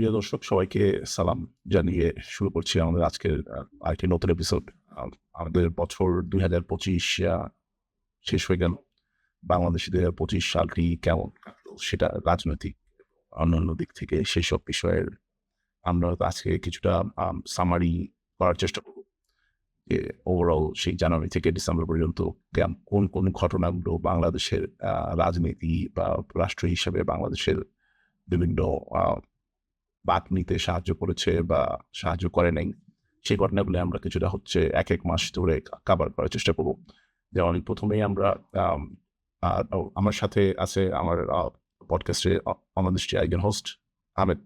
প্রিয় দর্শক সবাইকে সালাম জানিয়ে শুরু করছি আমাদের আজকের আরেকটি নতুন এপিসোড। আমাদের বছর ২০২৫ শেষ হয়ে গেল। বাংলাদেশে ২০২৫ সালটি কেমন কাটলো সেটা রাজনৈতিক অন্যান্য দিক থেকে সেসব বিষয়ের আমরা হয়তো আজকে কিছুটা সামারি করার চেষ্টা করব। যে ওভারঅল সেই জানুয়ারি থেকে ডিসেম্বর পর্যন্ত কোন ঘটনাগুলো বাংলাদেশের রাজনীতি বা রাষ্ট্র হিসেবে বাংলাদেশের বিভিন্ন আ বাঁক নিতে সাহায্য করেছে বা সাহায্য করে নাই। সেই ঘটনাগুলো আমরা কিছুটা হচ্ছে এক মাস ধরে কাভার করার চেষ্টা করব। যেমন ১ম এই আমরা আম আ ও আমার সাথে আছে আমার পডকাস্টে বাংলাদেশী একজন হোস্ট আহমেদ।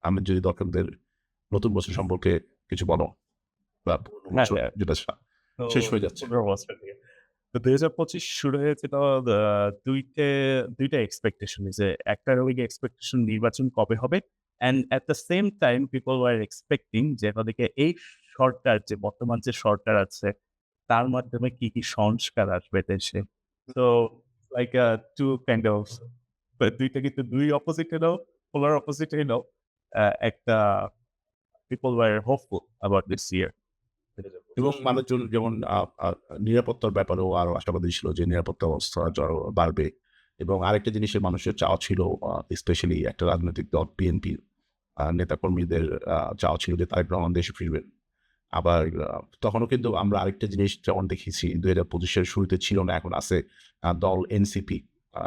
আহমেদ যদি দর্শকদের নতুন বছর সম্পর্কে কিছু বলো বা পুরনো হ্যাঁ, বছর হ্যাঁ। যেটা তো শেষ হয়ে যাচ্ছে। ১৫ বছর থেকে। তো ২০২৫ শুরু হয়েছিল ২ টে ২ টা এক্সপেকটেশন যে একটা হলো গিয়ে এক্সপেকটেশন নির্বাচন কবে হবে? And at the same time people were expecting যে ওদিকে এই সরকার যে বর্তমান যে সরকার আছে তার মাধ্যমে কি সংস্কার আসবে দেশে। সো লাইক 2 কাইন্ড অফ ২ টা কিন্তু ২ অপোজিট এলো, পোলার অপোজিট এলো। একটা people were hopeful about this ইয়ার। এবং মানুষজন যেমন আ আ নিরাপত্তার ব্যাপারেও আরো আশাবাদী ছিল যে নিরাপত্তা ব্যবস্থা আরো বাড়বে। এবং আরেকটা জিনিসের মানুষের চাওয়া ছিল স্পেশালি একটা রাজনৈতিক দল বিএনপির নেতাকর্মীদের চাওয়া ছিল যে তারেক রহমান দেশে ফিরবেন। আবার তখনও কিন্তু আমরা আরেকটা জিনিস যেমন দেখেছি ২০২৫ এর শুরুতে ছিল না, এখন আছে দল এনসিপি।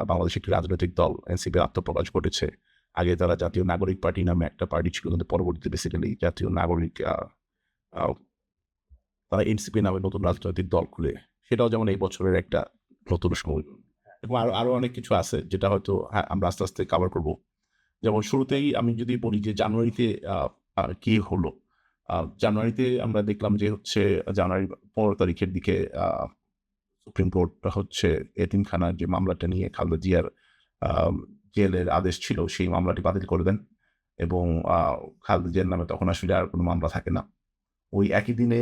বাংলাদেশের একটি রাজনৈতিক দল এনসিপি আত্মপ্রকাশ ঘটেছে। আগে তারা জাতীয় নাগরিক পার্টি নামে একটা পার্টি ছিল, কিন্তু পরবর্তীতে বেসিক্যালি জাতীয় নাগরিক আ তারা এনসিপি নামে নতুন রাজনৈতিক দল খুলে। সেটাও যেমন এই বছরের একটা নতুন সময়। এবং আরো অনেক কিছু আছে যেটা হয়তো আমরা আস্তে, আস্তে কভার করব। যেমন শুরুতেই আমি যদি বলি যে জানুয়ারিতে আ আ কি হলো? জানুয়ারিতে আমরা দেখলাম যে হচ্ছে জানুয়ারির ১৫ তারিখের দিকে সুপ্রিম কোর্ট হচ্ছে এতিমখানার যে মামলাটা নিয়ে খালেদা জিয়ার আম জেলের আদেশ ছিল সেই মামলাটি বাতিল করে দেন। এবং আ খালেদা জিয়ার নামে তখন আসলে আর কোন মামলা থাকে না। ওই একই দিনে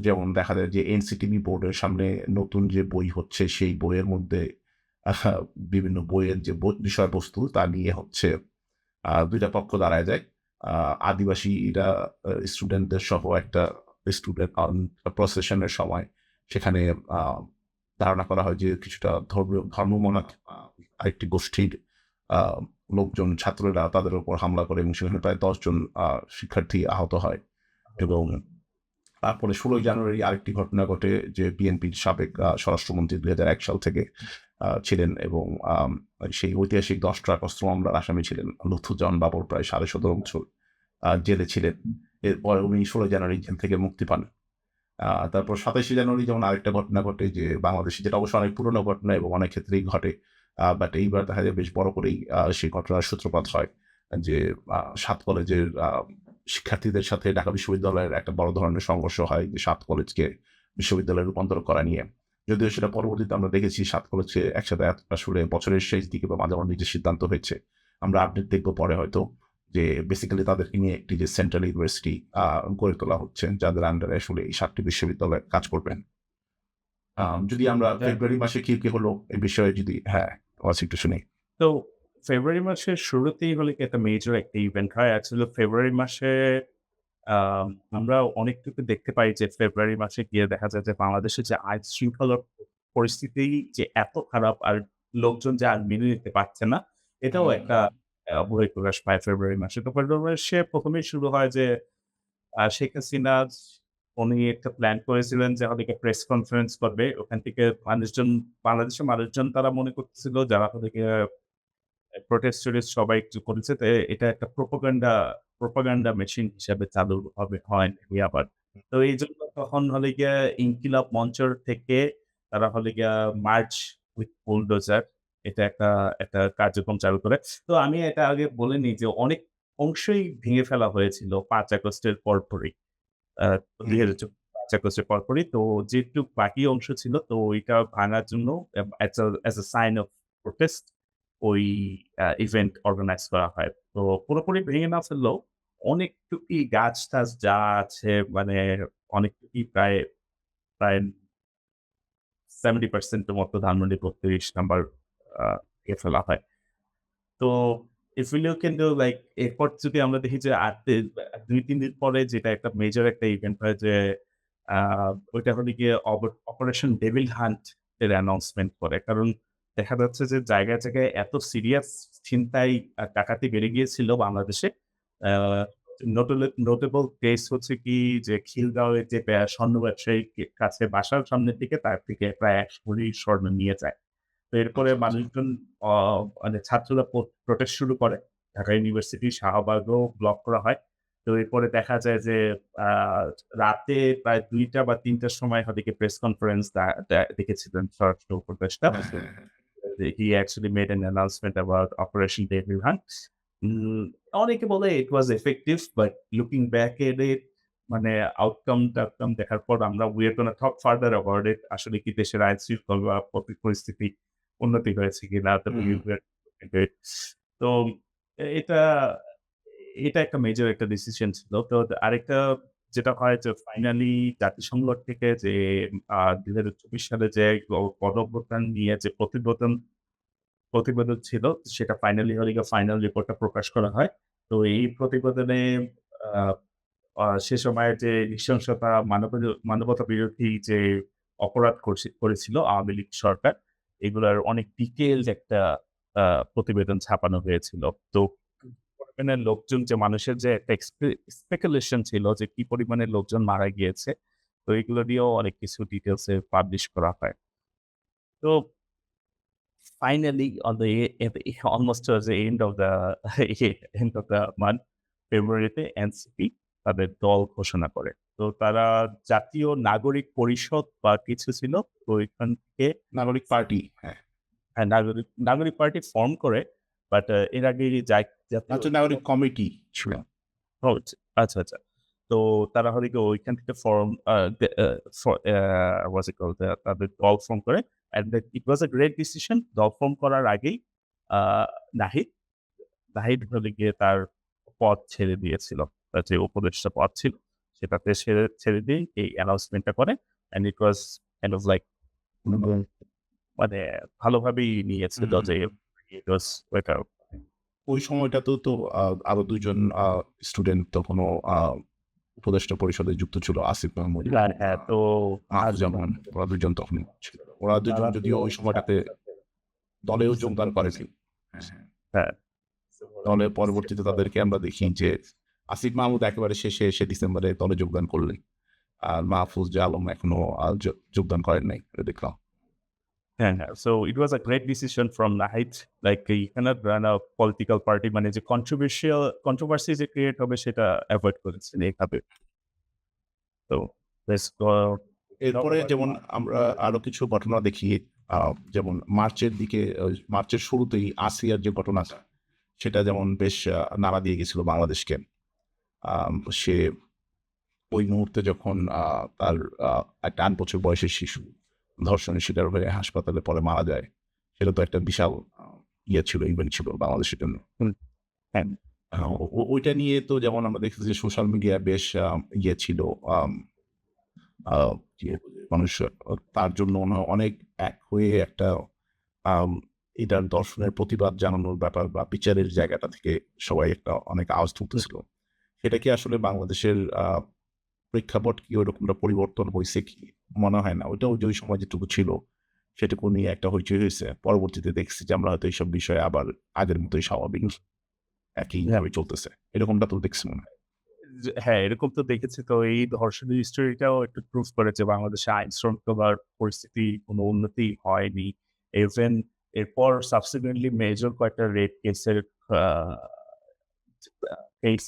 যেমন দেখা যায় যে এনসিটিবি বোর্ডের সামনে নতুন যে বই হচ্ছে সেই বইয়ের মধ্যে আহা বিভিন্ন বইয়ের যে বিষয়বস্তু তা নিয়ে হচ্ছে ২ টা পক্ষ দাঁড়ায় যায়। আ আদিবাসীরা স্টুডেন্টদের সহ একটা স্টুডেন্ট প্রসেশন এর সময় সেখানে আ ধারণা করা হয় যে কিছুটা ধর্মমনা আরেকটি গোষ্ঠীর আ লোকজন ছাত্ররা তাদের উপর হামলা করে এবং সেখানে প্রায় ১০ জন শিক্ষার্থী আহত হয়। এবং তারপরে ১৬ই জানুয়ারি আরেকটি ঘটনা ঘটে যে বিএনপির সাবেক স্বরাষ্ট্রমন্ত্রী ২০০১ সাল থেকে ছিলেন এবং সেই ঐতিহাসিক ১০ ট্রাক অস্ত্র মামলার আসামি ছিলেন লুৎফুজ্জামান বাবর, প্রায় ১৭.৫ বছর জেলে ছিলেন। এরপরে উনি ১৬ জানুয়ারি জেল থেকে মুক্তি পান। তারপর ২৭শে জানুয়ারি যেমন আরেকটা ঘটনা ঘটে যে বাংলাদেশে, যেটা অবশ্য অনেক পুরনো ঘটনা এবং অনেক ক্ষেত্রেই ঘটে। বাট এইবার দেখা যায় বেশ বড় করেই সেই ঘটনার সূত্রপাত হয়। যে ৭ কলেজের শিক্ষার্থীদের সাথে ঢাকা বিশ্ববিদ্যালয়ের একটা বড় ধরনের সংঘর্ষ হয় যে ৭ কলেজকে বিশ্ববিদ্যালয়ে রূপান্তর করা নিয়ে। যদিও সেটা পরবর্তীতে আমরা দেখেছি ৭ কলেজকে একসাথে আসলে বছরের শেষ দিকে বা মাঝামাঝি যে সিদ্ধান্ত হয়েছে। আমরা আপডেট দেখব পরে হয়তো যে বেসিক্যালি তাদেরকে নিয়ে একটি যে সেন্ট্রাল ইউনিভার্সিটি গড়ে তোলা হচ্ছে, যাদের আন্ডারে আসলে এই ৭ টি বিশ্ববিদ্যালয় কাজ করবেন। যদি আমরা হ্যাঁ। ফেব্রুয়ারি মাসে কি হলো এই বিষয়ে যদি আওয়াজ একটু শুনি। তো ফেব্রুয়ারি মাসের শুরুতেই হলো কি একটা মেজর একটা ইভেন্ট হয়। অ্যাকচুয়ালি ফেব্রুয়ারি মাসে আম আমরা অনেকটুকু দেখতে পাই যে ফেব্রুয়ারি মাসে গিয়ে দেখা যায় যে বাংলাদেশের যে আইন শৃঙ্খলার পরিস্থিতি যে এত খারাপ আর লোকজন যে আর মেনে নিতে পারছে না, এটাও একটা বহিঃপ্রকাশ পায় ফেব্রুয়ারি মাসে। তো ফেব্রুয়ারি মাসে ১ম এই শুরু হয় যে শেখ হাসিনা উনি একটা প্ল্যান করেছিলেন যে হয়তো প্রেস কনফারেন্স করবে। ওখান থেকে বাংলাদেশের মানুষজন তারা মনে করতেছিল যারা হচ্ছে প্রোটেস্ট-টোটেস্ট সবাই একটু করেছে। তো এটা একটা প্রোপাগান্ডা মেশিন হিসাবে চালু হয়নি আবার। তো এইজন্য তখন হলে গিয়ে ইনকিলাব মঞ্চর থেকে তারা হলে গিয়া মার্চ উইথ বুলডোজার এটা একটা কার্যক্রম চালু করে। তো আমি এটা আগে বলে নিই যে অনেক অংশই ভেঙে ফেলা হয়েছিল ৫ আগস্টের পরপরই। আ হুম, ২০১৪ ৫ আগস্টের পরপরই। তো যেটুক বাকি অংশ ছিল তো ওইটা ভাঙার জন্য as a sign of protest ওই ইভেন্ট অর্গানাইজ করা হয়। তো পুরোপুরি ভেঙে না ফেললেও অনেকটুকুই গাছ-টাছ যা আছে মানে অনেকটুকুই প্রায় 70% এর মতো ধানমন্ডি ৩২ নাম্বার আ ফেলা হয়। তো if we look into like এরপর যদি আমরা দেখি যে ২-৩ দিন পরে যেটা একটা মেজর একটা ইভেন্ট হয় যে আ ওইটা হলো গিয়ে অপারেশন ডেভিল হান্ট এর অ্যানাউন্সমেন্ট করে। কারণ দেখা যাচ্ছে যে জায়গায়, জায়গায় এত সিরিয়াস ছিনতাই ডাকাতি বেড়ে গিয়েছিল বাংলাদেশে। আ নোটেবল কেস হচ্ছে কি যে খিলগাঁওয়ের যে স্বর্ণ ব্যবসায়ীর কাছে বাসার সামনের দিকে তার থেকে প্রায় ১০০ ভরি স্বর্ণ নিয়ে যায়। তো এরপরে আচ্ছা, আচ্ছা। মানুষজন অ মানে ছাত্ররা প্রোটেস্ট শুরু করে। ঢাকা ইউনিভার্সিটি শাহবাগও ব্লক করা হয়। তো এরপরে দেখা যায় যে আ রাতে প্রায় ২টা বা ৩টার সময় ওদিকে প্রেস কনফারেন্স দেখেছিলেন স্বরাষ্ট্র উপদেষ্টা। হ্যাঁ, হ্যাঁ, হ্যাঁ। He actually made an announcement about Operation Devil Hunt. উম অনেকে বলে it was effective, but looking back at it মানে আউটকাম দেখার পর আমরা we are gonna talk further about it. আসলে কি দেশের আইন শৃঙ্খলা পরিস্থিতি উন্নতি হয়েছে কিনা? হুম, হুম। তো এটা এটা একটা মেজর একটা ডিসিশন ছিল। তো আরেকটা যেটা হয় যে ফাইনালি জাতিসংঘ থেকে যে ২০২৪ সালে যে গণঅভ্যুত্থান নিয়ে যে প্রতিবেদন ছিল সেটা ফাইনালি হলো গিয়ে ফাইনাল রিপোর্টটা প্রকাশ করা হয়। তো এই প্রতিবেদনে আ আ সে সময়ের যে নৃশংসতা মানবতা বিরোধী যে অপরাধ করেছিল আওয়ামী লীগ সরকার, এগুলার অনেক ডিটেইলড একটা আ প্রতিবেদন ছাপানো হয়েছিল। তো পরিমাণে লোকজন যে মানুষের যে একটা স্পেকুলেশন ছিল যে কি পরিমাণে লোকজন মারা গিয়েছে। তো এগুলো নিয়েও অনেক কিছু ডিটেইলস এ পাবলিশ করা হয়। তো finally, on almost towards the end of the month, ফেব্রুয়ারিতে এনসিপি তাদের দল ঘোষণা করে। তো তারা জাতীয় নাগরিক পরিষদ বা কিছু ছিল। তো এখান থেকে নাগরিক পার্টি। হ্যাঁ। হ্যাঁ, নাগরিক পার্টি ফর্ম করে। বাট এর আগে জাতীয় রাষ্ট্রীয় নাগরিক কমিটি ছিল। ও আচ্ছা, আচ্ছা। তো তারা হলো গিয়ে ওইখান থেকে ফর্ম আ দে আ ফ আ what's it called? তাদের দল ফর্ম করে। And then it was a great decision. দল ফর্ম করার আগেই আ নাহিদ, নাহিদ হলো গিয়ে তার পদ ছেড়ে দিয়েছিল। তার যে উপদেষ্টা পদ ছিল সেটাতে ছেড়ে দিয়ে এই অ্যানাউন্সমেন্টটা করে। And it was kind of like মানে ভালোভাবেই নিয়েছিল হুম। যে ইট ওয়াস ওয়েট আউট। ওই সময়টাতেও তো আরো ২ জন স্টুডেন্ট তখনও উপদেষ্টা পরিষদে যুক্ত ছিল। আসিফ মাহমুদ হ্যাঁ, এবং হ্যাঁ। তো মাহফুজামান। ওরা ২ জন তখন ছিল। ওরা ২ জন যদিও ওই সময়টাতে দলেও যোগদান করেনি। হ্যাঁ, হ্যাঁ। হ্যাঁ। দলে পরবর্তীতে তাদেরকে আমরা দেখি যে আসিফ মাহমুদ একেবারে শেষে এসে ডিসেম্বরে দলে যোগদান করলেন। আর মাহফুজ আলম এখনো যোগদান করেন নাই। এটা দেখলাম। হ্যাঁ, হ্যাঁ। So it was a great decision from Nahid. Like you cannot run a political party মানে যে controversy যে ক্রিয়েট হবে সেটা এভয়েড করেছেন এভাবে। তো let's go talk এরপরে about যেমন আমরা আরো কিছু ঘটনা দেখি যেমন মার্চের দিকে মার্চের শুরুতেই আসিয়ার যে ঘটনাটা সেটা যেমন বেশ নাড়া দিয়ে গেছিল বাংলাদেশকে। সে ওই মুহূর্তে যখন তার একটা ৮ বছর বয়সের শিশু ধর্ষণের শিকার হয়ে হাসপাতালে পরে মারা যায়। সেটা তো একটা বিশাল ইয়ে ছিল, ইভেন্ট ছিল বাংলাদেশের জন্য। হুম, হ্যাঁ, ওইটা নিয়ে তো যেমন আমরা দেখতেছি যে সোশ্যাল মিডিয়া বেশ ইয়ে ছিল। আম আ যে মানুষ তার জন্য অনেক এক হয়ে একটা আম এটার দর্শনের প্রতিবাদ জানানোর ব্যাপার বা বিচারের জায়গাটা থেকে সবাই একটা অনেক আওয়াজ তুলতেছিল। সেটা কি আসলে বাংলাদেশের প্রেক্ষাপট কি ওইরকমটা পরিবর্তন হইছে কি? মনে হয় না। ওইটা ওই যে ওই সময় যেটুকু ছিল, সেটুকু নিয়ে একটা হইচই হইছে। পরবর্তীতে দেখছি যে আমরা হয়তো এইসব বিষয়ে আবার আগের মতোই স্বাভাবিক হ্যাঁ। একইভাবে চলতেছে। এরকমটা তো দেখছি মনে হয়। হ্যাঁ, এরকম তো দেখেছি। তো এই ধর্ষণের হিস্টোরিটাও একটু প্রুভ করে যে বাংলাদেশে আইন শৃঙ্খলার পরিস্থিতি কোনো উন্নতি হয়নি। ইভেন এরপর সাবসিকুয়েন্টলি মেজর কয়েকটা রেপ কেসের আ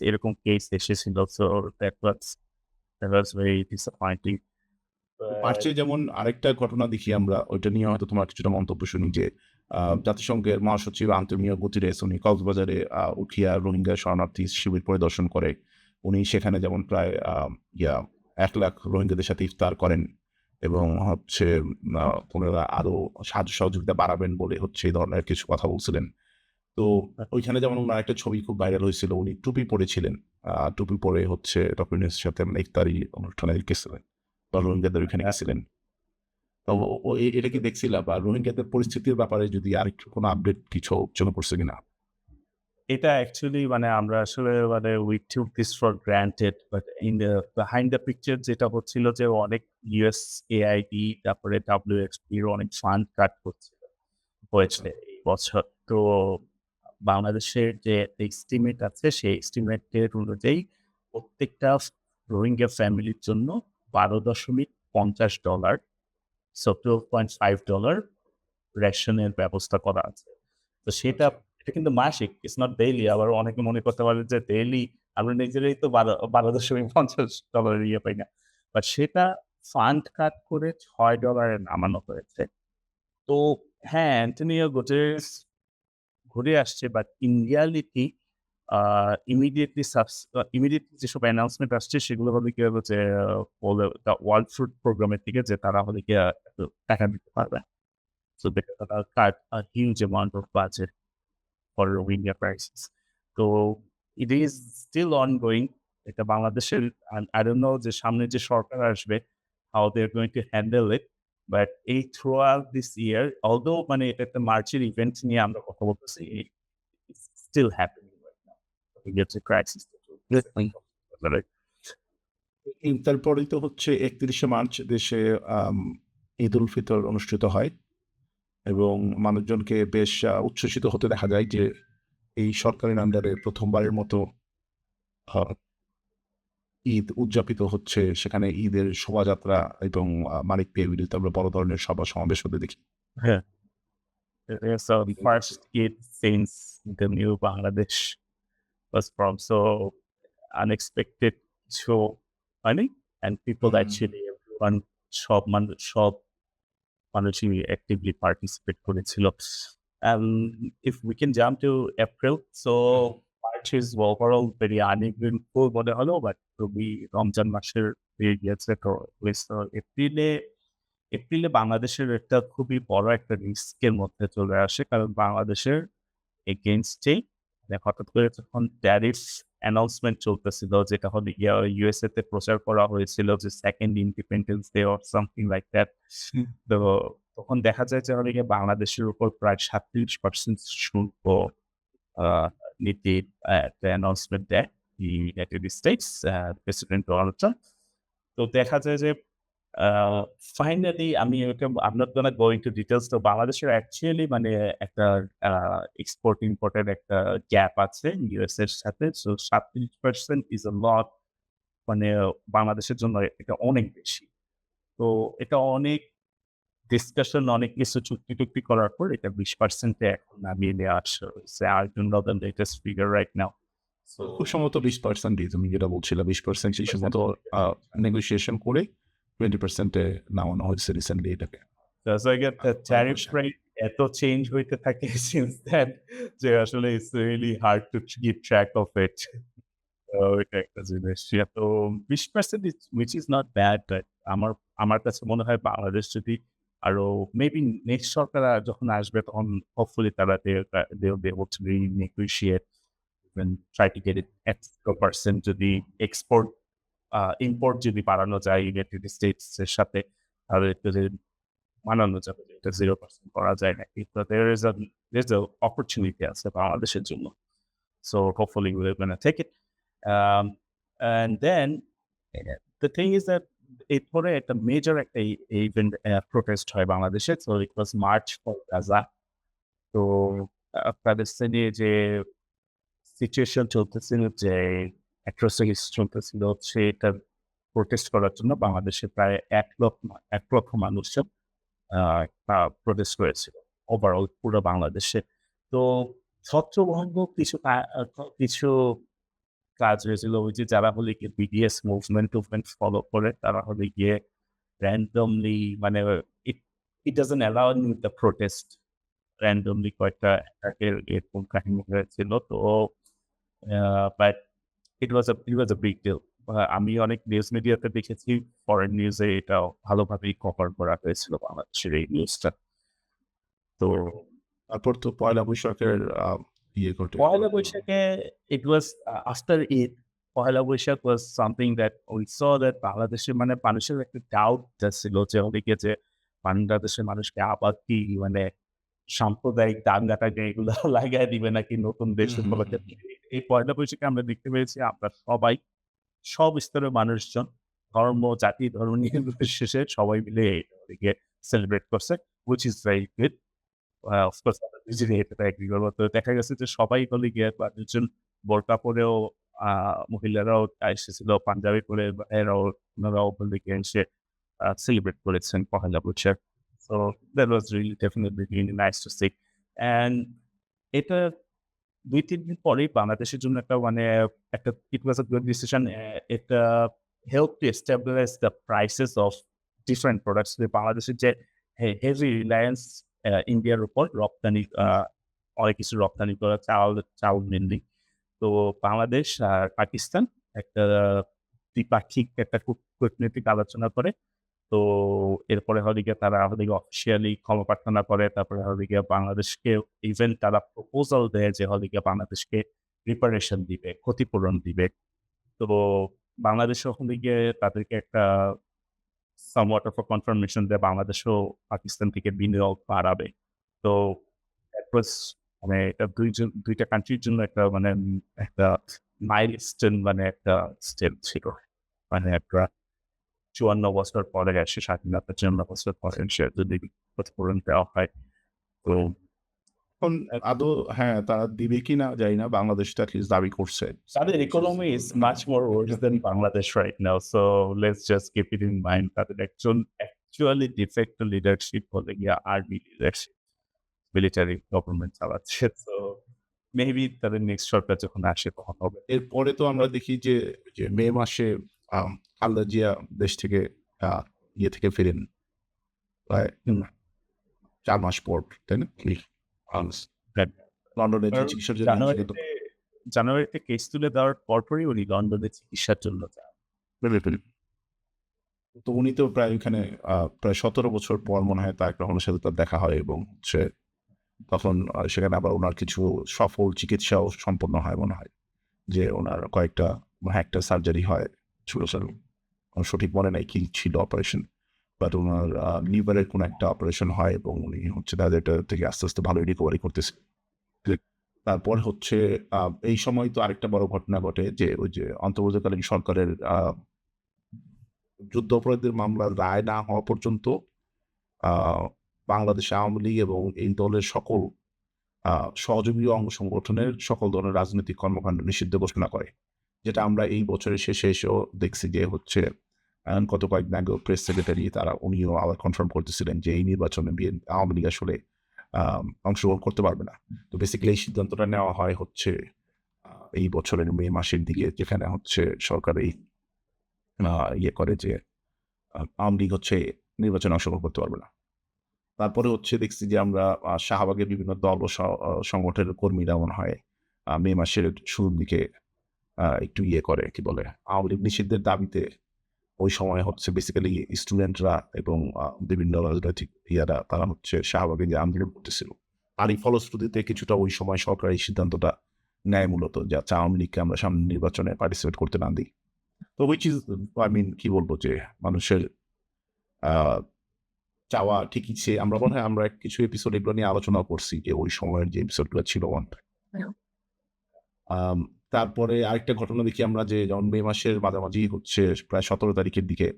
এরকম কেস এসেছিল। So that was very disappointing. মার্চে যেমন আরেকটা ঘটনা দেখি আমরা, ওইটা নিয়ে হয়তো তোমার কিছুটা মন্তব্য শুনি যে, জাতিসংঘের মহাসচিব আন্তোনিও গুতেরেস উনি কক্সবাজারে উখিয়া রোহিঙ্গা শরণার্থী শিবির পরিদর্শন করে। উনি সেখানে যেমন প্রায় ১ লাখ রোহিঙ্গাদের সাথে ইফতার করেন এবং হচ্ছে ওনারা আরো সাহায্য সহযোগিতা বাড়াবেন বলে হচ্ছে এই ধরনের কিছু কথা বলছিলেন। তো ওইখানে যেমন উনার একটা ছবি খুব ভাইরাল হয়েছিল। উনি টুপি পরেছিলেন। টুপি পরে হচ্ছে ডক্টর ইউনূসের সাথে ইফতারি অনুষ্ঠানে গেছিলেন। বা রোহিঙ্গাদের ওইখানে গেছিলেন। তো এটা কি দেখছিলা বা রোহিঙ্গাদের পরিস্থিতির ব্যাপারে যদি আরেকটু কোনো আপডেট কিছু চোখে পড়ছে কিনা? এটা অ্যাকচুয়ালি মানে আমরা আসলে মানে we took this for granted but in the behind the picture যেটা হচ্ছিল যে অনেক USAID তারপরে WFP এর অনেক ফান্ড কাট হয়েছে এই বছর। তো বাংলাদেশের যে এস্টিমেট আছে সেই এস্টিমেটের অনুযায়ী প্রত্যেকটা রোহিঙ্গা ফ্যামিলির জন্য $12.50 সো $12.5 রেশনের ব্যবস্থা করা আছে। তো সেটা এটা কিন্তু মাসিক, ইটস নট ডেইলি। আবার অনেকে মনে করতে পারে যে ডেইলি আমরা নিজেরাই তো $12.50 এর ইয়ে পাই না। বাট সেটা ফান্ড কাট করে $6 এ নামানো হয়েছে। তো হ্যাঁ, অ্যান্টনিও গুটেরেস ঘুরে আসছে বাট ইন রিয়ালিটি ইমিডিয়েটলি যেসব অ্যানাউন্সমেন্ট আসছে সেগুলো হবে কি হবে যে বলে দ্য ওয়ার্ল্ড ফুড প্রোগ্রামের থেকে যে তারা হলে গিয়ে এত টাকা দিতে পারবে। So they cut a huge amount of budget for Rohingya crisis. So it is still ongoing. এটা বাংলাদেশের I don't know যে সামনে যে সরকার আসবে how they're going to handle it. But এই throughout this year, although মানে এটা একটা মার্চের ইভেন্ট নিয়ে আমরা কথা বলতেছি, it's still happening right now. It's a crisis. Right. তারপরেই তো হচ্ছে ৩১শে মার্চ দেশে আম ঈদ উল ফিতর অনুষ্ঠিত হয় এবং মানুষজনকে বেশ উচ্ছ্বসিত হতে দেখা যায় যে এই সরকারের আন্ডারে প্রথমবারের মতো আ ঈদ উদযাপিত হচ্ছে। সেখানে ঈদের শোভাযাত্রা এবং মানিক বিরুদ্ধে আমরা বড় ধরনের সভা-সমাবেশ হতে দেখি। Yeah. It's the first Eid since the new Bangladesh was from. So unexpected show funny and people actually everyone সব মানুষই actively participate করেছিল। If we can jump to April, so March is overall very uneventful মনে হলো but খুবই রমজান মাসের পেয়ে গিয়েছে। তো এপ্রিলে বাংলাদেশের একটা খুবই বড় একটা রিস্কের মধ্যে চলে আসে। কারণ বাংলাদেশের এগেইনস্টে হঠাৎ করে যখন ট্যারিফ অ্যানাউন্সমেন্ট চলতেছিল যেটা হলো গিয়া USA তে প্রচার করা হয়েছিল যে second independence day or something like that. তো তখন দেখা যায় যে হলো গিয়ে বাংলাদেশের উপর প্রায় 37% শুল্ক আ নীতির একটা অ্যানাউন্সমেন্ট দেয় United states president Donald Trump. তো দেখা যায় যে finally I'm not gonna go into details তো বাংলাদেশের অ্যাকচুয়ালি মানে একটা এক্সপোর্ট ইম্পোর্টের একটা গ্যাপ আছে ইউএস এর সাথে। সো 37% is a lot মানে বাংলাদেশের জন্য এটা অনেক বেশি। তো এটা অনেক ডিসকাশন অনেক কিছু চুক্তি-টুক্তি করার পর এটা 20% এ এখন নামিয়ে নেওয়া আসা হইছে। I don't know the latest figure right now. So খুব সম্ভবত 20% তুমি যেটা বলছিলা 20% সেই সম্ভবত নেগোশিয়েশন করে 20% এ নামানো হয়েছে রিসেন্টলি এটাকে। That's like the tariff rate এত চেঞ্জ হইতে থাকে since then যে আসলে it's really hard to keep track of it. এটা একটা জিনিস। তো 20% which is not bad but আমার আমার কাছে মনে হয় বাংলাদেশ যদি আরো মেবি নেক্সট সরকার যখন আসবে তখন hopefully তারা they'll be able to renegotiate and try to get it extra percent যদি ইম্পোর্ট যদি বাড়ানো যায় ইউনাইটেড স্টেটস এর সাথে তাহলে মানানো যাবে যে এটা 0% করা যায় নাকি। তো there's a opportunity আছে বাংলাদেশের জন্য। So hopefully we're gonna take it. Um, and then the thing is that এরপরে একটা মেজর একটা ইভেন্ট প্রোটেস্ট হয় বাংলাদেশে। So it was March for Gaza. তো প্যালেস্টাইনে যে সিচুয়েশন চলতেছিল যে অ্যাট্রসিটিস চলতেছিল সেটা প্রোটেস্ট করার জন্য বাংলাদেশে প্রায় ১ লক্ষ মানুষ প্রোটেস্ট করেছিল ওভারঅল পুরো বাংলাদেশে। তো ছত্রভঙ্গ কিছু কাজ হয়েছিল ওই যে যারা হলে গিয়ে বিডিএস মুভমেন্ট ফলো করে তারা হলে গিয়ে randomly মানে it it doesn't allow you the protest randomly কয়েকটা অ্যাটাকের এরকম কাহিনী হয়েছিল। তো but it was a big deal. আমি অনেক নিউজ মিডিয়াতে দেখেছি, ফরেন নিউজে এটাও ভালোভাবেই কভার করা হয়েছিল বাংলাদেশের এই নিউজটা। তো তারপর তো পয়লা বৈশাখের ইয়ে ঘটে। পহেলা বৈশাখে it was after Eid, Pohela Boishakh was something that we saw that বাংলাদেশের মানে মানুষের একটা ডাউট ছিল যে ওদিকে যে বাংলাদেশের মানুষকে আবার কি মানে সাম্প্রদায়িক দাঙ্গা-টাঙ্গা এগুলো লাগায় দিবে নাকি নতুন দেশ হুম, হুম, উপলক্ষে। হুম, হুম। এই পয়লা বৈশাখে আমরা দেখতে পেয়েছি আমরা সবাই, সব স্তরের মানুষজন ধর্ম, জাতি, ধর্ম নির্বিশেষে সবাই মিলে এটাকে সেলিব্রেট করছে। which is very good. Of course আমরা দুজনেই এটাতে এগ্রি করব। তো দেখা গেছে যে সবাই হলে গিয়ে মানুষজন বোরকা পরেও মহিলারাও এসেছিল পাঞ্জাবি পরে এরাও ওনারাও হলে গিয়ে এসে সেলিব্রেট করেছেন Pohela Boishakh. So that was really definitely really nice to see. And এটা ২-৩ দিন পরেই বাংলাদেশের জন্য একটা মানে একটা it was a good decision. এটা help to establish the prices of different products. বাংলাদেশের যে হেভি রিলায়েন্স ইন্ডিয়ার উপর রপ্তানি অনেক কিছু রপ্তানি করা চাউল মেনলি। তো বাংলাদেশ আর পাকিস্তান একটা দ্বিপাক্ষিক একটা কূটনৈতিক আলোচনা করে। তো এরপরে হলো গিয়ে তারা হলো গিয়ে অফিসিয়ালি ক্ষমা প্রার্থনা করে। তারপরে হলো গিয়ে বাংলাদেশকে ইভেন তারা প্রপোজাল দেয় যে হলো গিয়ে বাংলাদেশকে রিপারেশন দিবে, ক্ষতিপূরণ দিবে। তো বাংলাদেশও হলো গিয়ে তাদেরকে একটা somewhat of a confirmation দেয় বাংলাদেশও পাকিস্তান থেকে বিনিয়োগ বাড়াবে। তো that was মানে এটা ২ টা কান্ট্রির জন্য একটা মানে একটা মাইলস্টোন মানে একটা স্টেপ ছিল। মানে একটা ৫৪ বছর পরে এসে স্বাধীনতার ৫৪ বছর পরে এসে যদি ক্ষতিপূরণ দেওয়া হয়। তো এখন এট আদৌ হ্যাঁ, তারা দিবে কিনা জানি না। বাংলাদেশ তো at least দাবি করছে। তাদের which is economy is good. Much more Wars than Bangladesh right now. So let's just keep it in mind তাদের একজন অ্যাকচুয়ালি ডিফেক্ট লিডারশিপ হলে গিয়ে আর্মি লিডারশিপ, মিলিটারি গভর্নমেন্ট চালাচ্ছে। সো মেবি তাদের নেক্সট সরকার যখন আসে তখন হবে। এরপরে তো আমরা দেখি যে মে মাসে খালেদা জিয়া দেশ থেকে আ ইয়ে থেকে ফেরেন। প্রায় হুম, ৪ মাস পর, তাই না? আস রাইট। লন্ডনে যে কারণ চিকিৎসার জন্য সেটা তো জানুয়ারিতে জানুয়ারিতে কেস তুলে দেওয়ার পরপরই উনি লন্ডনে চিকিৎসার জন্য যান। ভেবে ফেলি। তো উনি তো প্রায় ওইখানে প্রায় ১৭ বছর পর মনে হয় তারেক রহমানের সাথে তার দেখা হয় এবং হচ্ছে তখন সেখানে আবার উনার কিছু সফল চিকিৎসাও সম্পন্ন হয় মনে হয়। যে উনার কয়েকটা একটা সার্জারি হয় ছোট। আমার সঠিক মনে নাই কি ছিল অপারেশন। বাট উনার লিভারের কোনো একটা অপারেশন হয় এবং উনি হচ্ছে তাদের এটা থেকে আস্তে ভালোই রিকভারি করতেছে। তারপর হচ্ছে আ এই সময় তো আরেকটা বড় ঘটনা ঘটে যে ওই যে অন্তর্বর্তীকালীন সরকারের যুদ্ধাপরাধীদের মামলার রায় না হওয়া পর্যন্ত আ বাংলাদেশ আওয়ামী লীগ এবং এই দলের সকল আ সহযোগী অঙ্গ সংগঠনের সকল ধরনের রাজনৈতিক কর্মকাণ্ড নিষিদ্ধ ঘোষণা করে। যেটা আমরা এই বছরের শেষে এসেও দেখছি যে হচ্ছে গত কয়েকদিন আগেও প্রেস সেক্রেটারি উনিও আবার কনফার্ম করতেছিলেন যে এই নির্বাচনে আওয়ামী লীগ আসলে অংশগ্রহণ করতে পারবে না। তো বেসিক্যালি এই সিদ্ধান্তটা নেওয়া হয় হচ্ছে আ এই বছরের মে মাসের দিকে যেখানে হচ্ছে সরকার এই আ ইয়ে করে যে আওয়ামী লীগ হচ্ছে নির্বাচনে অংশগ্রহণ করতে পারবে না। তারপরে হচ্ছে দেখছি যে আমরা শাহবাগের বিভিন্ন দল ও সংগঠনের কর্মীরা মনে হয় মে মাসের শুরুর দিকে একটু ইয়ে করে কি বলে আওয়ামী লীগ নিষিদ্ধের দাবিতে ওই সময় হচ্ছে বেসিক্যালি স্টুডেন্টরা এবং বিভিন্ন রাজনৈতিক তারা হচ্ছে শাহবাগে যে আন্দোলন করতেছিল। আর এই ফলশ্রুতিতে কিছুটা ওই সময় সরকার এই সিদ্ধান্তটা নেয় মূলত যে আচ্ছা আওয়ামী লীগকে আমরা সামনের নির্বাচনে পার্টিসিপেট করতে না দিই। তো হুইচ ইজ আই মিন কি বলব যে মানুষের আ চাওয়া ঠিকই আমরা মনে হয় আমরা কিছু এপিসোড এগুলো নিয়ে আলোচনাও করছি যে ওই সময়ের যে এপিসোডগুলো ছিল ওয়ান টাইম। আম তারপরে আরেকটা ঘটনা দেখি আমরা যে যেমন মে মাসের মাঝামাঝি হচ্ছে প্রায় ১৭ তারিখের দিকে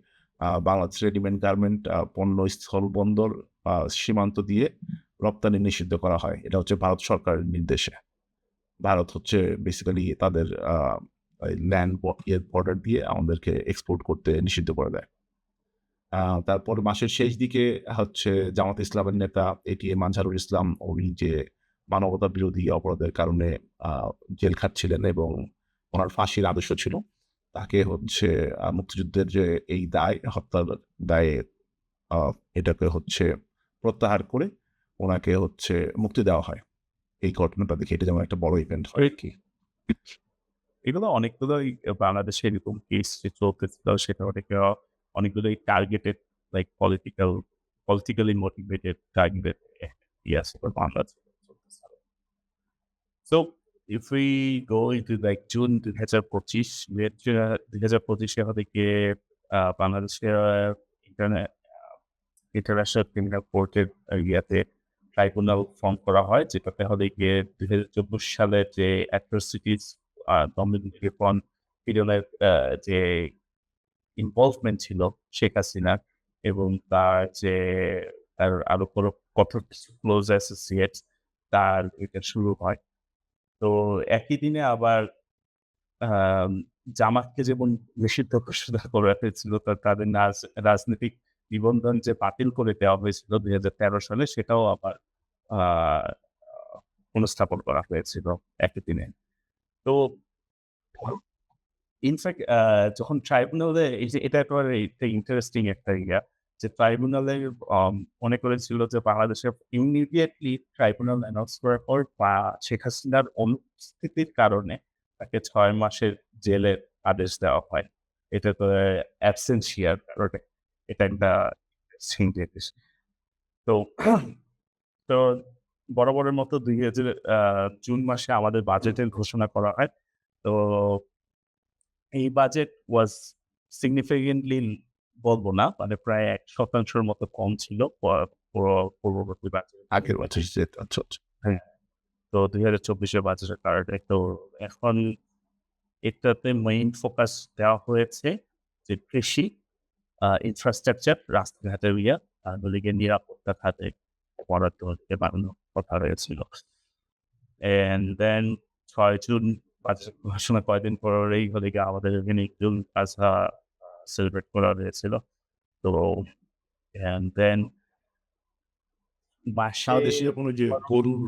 বাংলাদেশ রেডিমেড গার্মেন্ট পণ্য স্থলবন্দর সীমান্ত দিয়ে রপ্তানি নিষিদ্ধ করা হয়। এটা হচ্ছে ভারত সরকারের নির্দেশে। ভারত হচ্ছে বেসিক্যালি তাদের ল্যান্ড বর্ডার দিয়ে আমাদেরকে এক্সপোর্ট করতে নিষিদ্ধ করে দেয়। আ তারপর মাসের শেষ দিকে হচ্ছে জামাত ইসলামের নেতা এটিএম আনসারুল ইসলাম উনি যে মানবতা বিরোধী অপরাধের কারণে আ জেল খাটছিলেন এবং উনার ফাঁসির আদেশও ছিল। তাকে হচ্ছে মুক্তিযুদ্ধের যে এই হত্যার দায়ে আ এটাকে হচ্ছে প্রত্যাহার করে উনাকে হচ্ছে মুক্তি দেওয়া হয়। এই ঘটনাটা দেখে এটা যেমন একটা বড় ইভেন্ট হয় আরকি। এগুলো অনেকগুলোই বাংলাদেশে এরকম কেস যে চলতেছিল সেটা অনেকগুলোই targeted like politically motivated targeted yes for Bangladesh. So if we go into like June ২০২৫ ২০২৫ এ হবে গিয়ে বাংলাদেশের ইন্টারন্যাশনাল ক্রিমিনাল কোর্টের ইয়াতে ট্রাইব্যুনাল ফর্ম করা হয়, যেটাতে হলে গিয়ে ২০২৪ সালের যে অ্যাট্রসিটিস ডমিনিক ফিরনের যে ইনভলভমেন্ট ছিল শেখ হাসিনার এবং তার আরো কঠোর কিছু ক্লোজ অ্যাসোসিয়েটস তার এটা শুরু হয়। তো একই দিনে আবার আম জামাতকে যেমন নিষিদ্ধ ঘোষণা করা হয়েছিল, তাদের রাজনৈতিক নিবন্ধন যে বাতিল করে দেওয়া হয়েছিল ২০১৩ সালে, সেটাও আবার আ পুনঃস্থাপন করা হয়েছিল একই দিনে। তো ইনফেক্ট যখন ট্রাইব্যুনালে এই যে এটা একেবারে একটা ইন্টারেস্টিং একটা যে ট্রাইব্যুনালে মনে করেছিল যে বাংলাদেশে ইমিডিয়েটলি ট্রাইব্যুনাল অ্যানাউন্স করার পর বা শেখ হাসিনার অনুপস্থিতির কারণে তাকে ৬ মাসের জেলের আদেশ দেওয়া হয়। এটা তো অ্যাবসেনশিয়ার কারণে। এটা একটা ইন্টারেস্টিং জিনিস। তো তো বরাবরের মতো ২০০০ জুন মাসে আমাদের বাজেটের ঘোষণা করা হয়। তো এই বাজেট ওয়াজ সিগনিফিকেন্টলি বলব না, মানে প্রায় ১% র মতো কম ছিল পূর্ববর্তী বাজেট। আগের বছর যে আচ্ছা, আচ্ছা। হ্যাঁ, তো ২০২৪ এর বাজেটের কারণে তো এখন এটাতে মেইন ফোকাস দেওয়া হয়েছে যে কৃষি, ইনফ্রাস্ট্রাকচার, রাস্তাঘাটের আর হলো গিয়ে নিরাপত্তা খাতে বরাদ্দ বাড়ানোর কথা হয়েছিল। অ্যান্ড দেন ৬ জুন বাজেট ঘোষণা কয়েকদিন পরেই হলো গিয়ে আমাদের এখানে ঈদুল আজহা সেলিব্রেট করা হয়েছিল। তো অ্যান্ড দেন মাসে সারা দেশে যখন ওই যে গরুর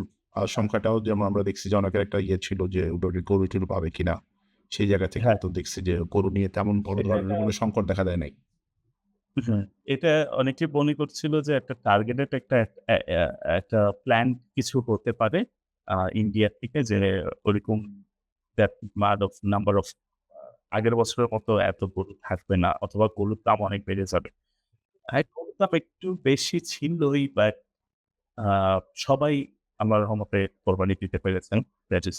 সংখ্যাটাও যেমন আমরা দেখছি যে অনেকের একটা ইয়ে ছিল যে ওটা গরু-টরু পাবে কিনা? সেই জায়গা থেকে হ্যাঁ, তো দেখছি যে গরু নিয়ে তেমন বড় এটা ধরনের কোনো সংকট দেখা দেয় নাই। হুম, এটা অনেকে মনে করছিল যে একটা টার্গেটেড একটা প্ল্যান কিছু হতে পারে ইন্ডিয়া থেকে, যে ওরকম দ্যাট নাম্বার অফ আগের বছরের মতো এত গরু থাকবে না, অথবা গরুর দাম অনেক বেড়ে যাবে। হ্যাঁ, গরুর দাম একটু বেশি ছিলই, বাট আ সবাই আল্লাহর রহমতে কোরবানি দিতে পেরেছেন। That is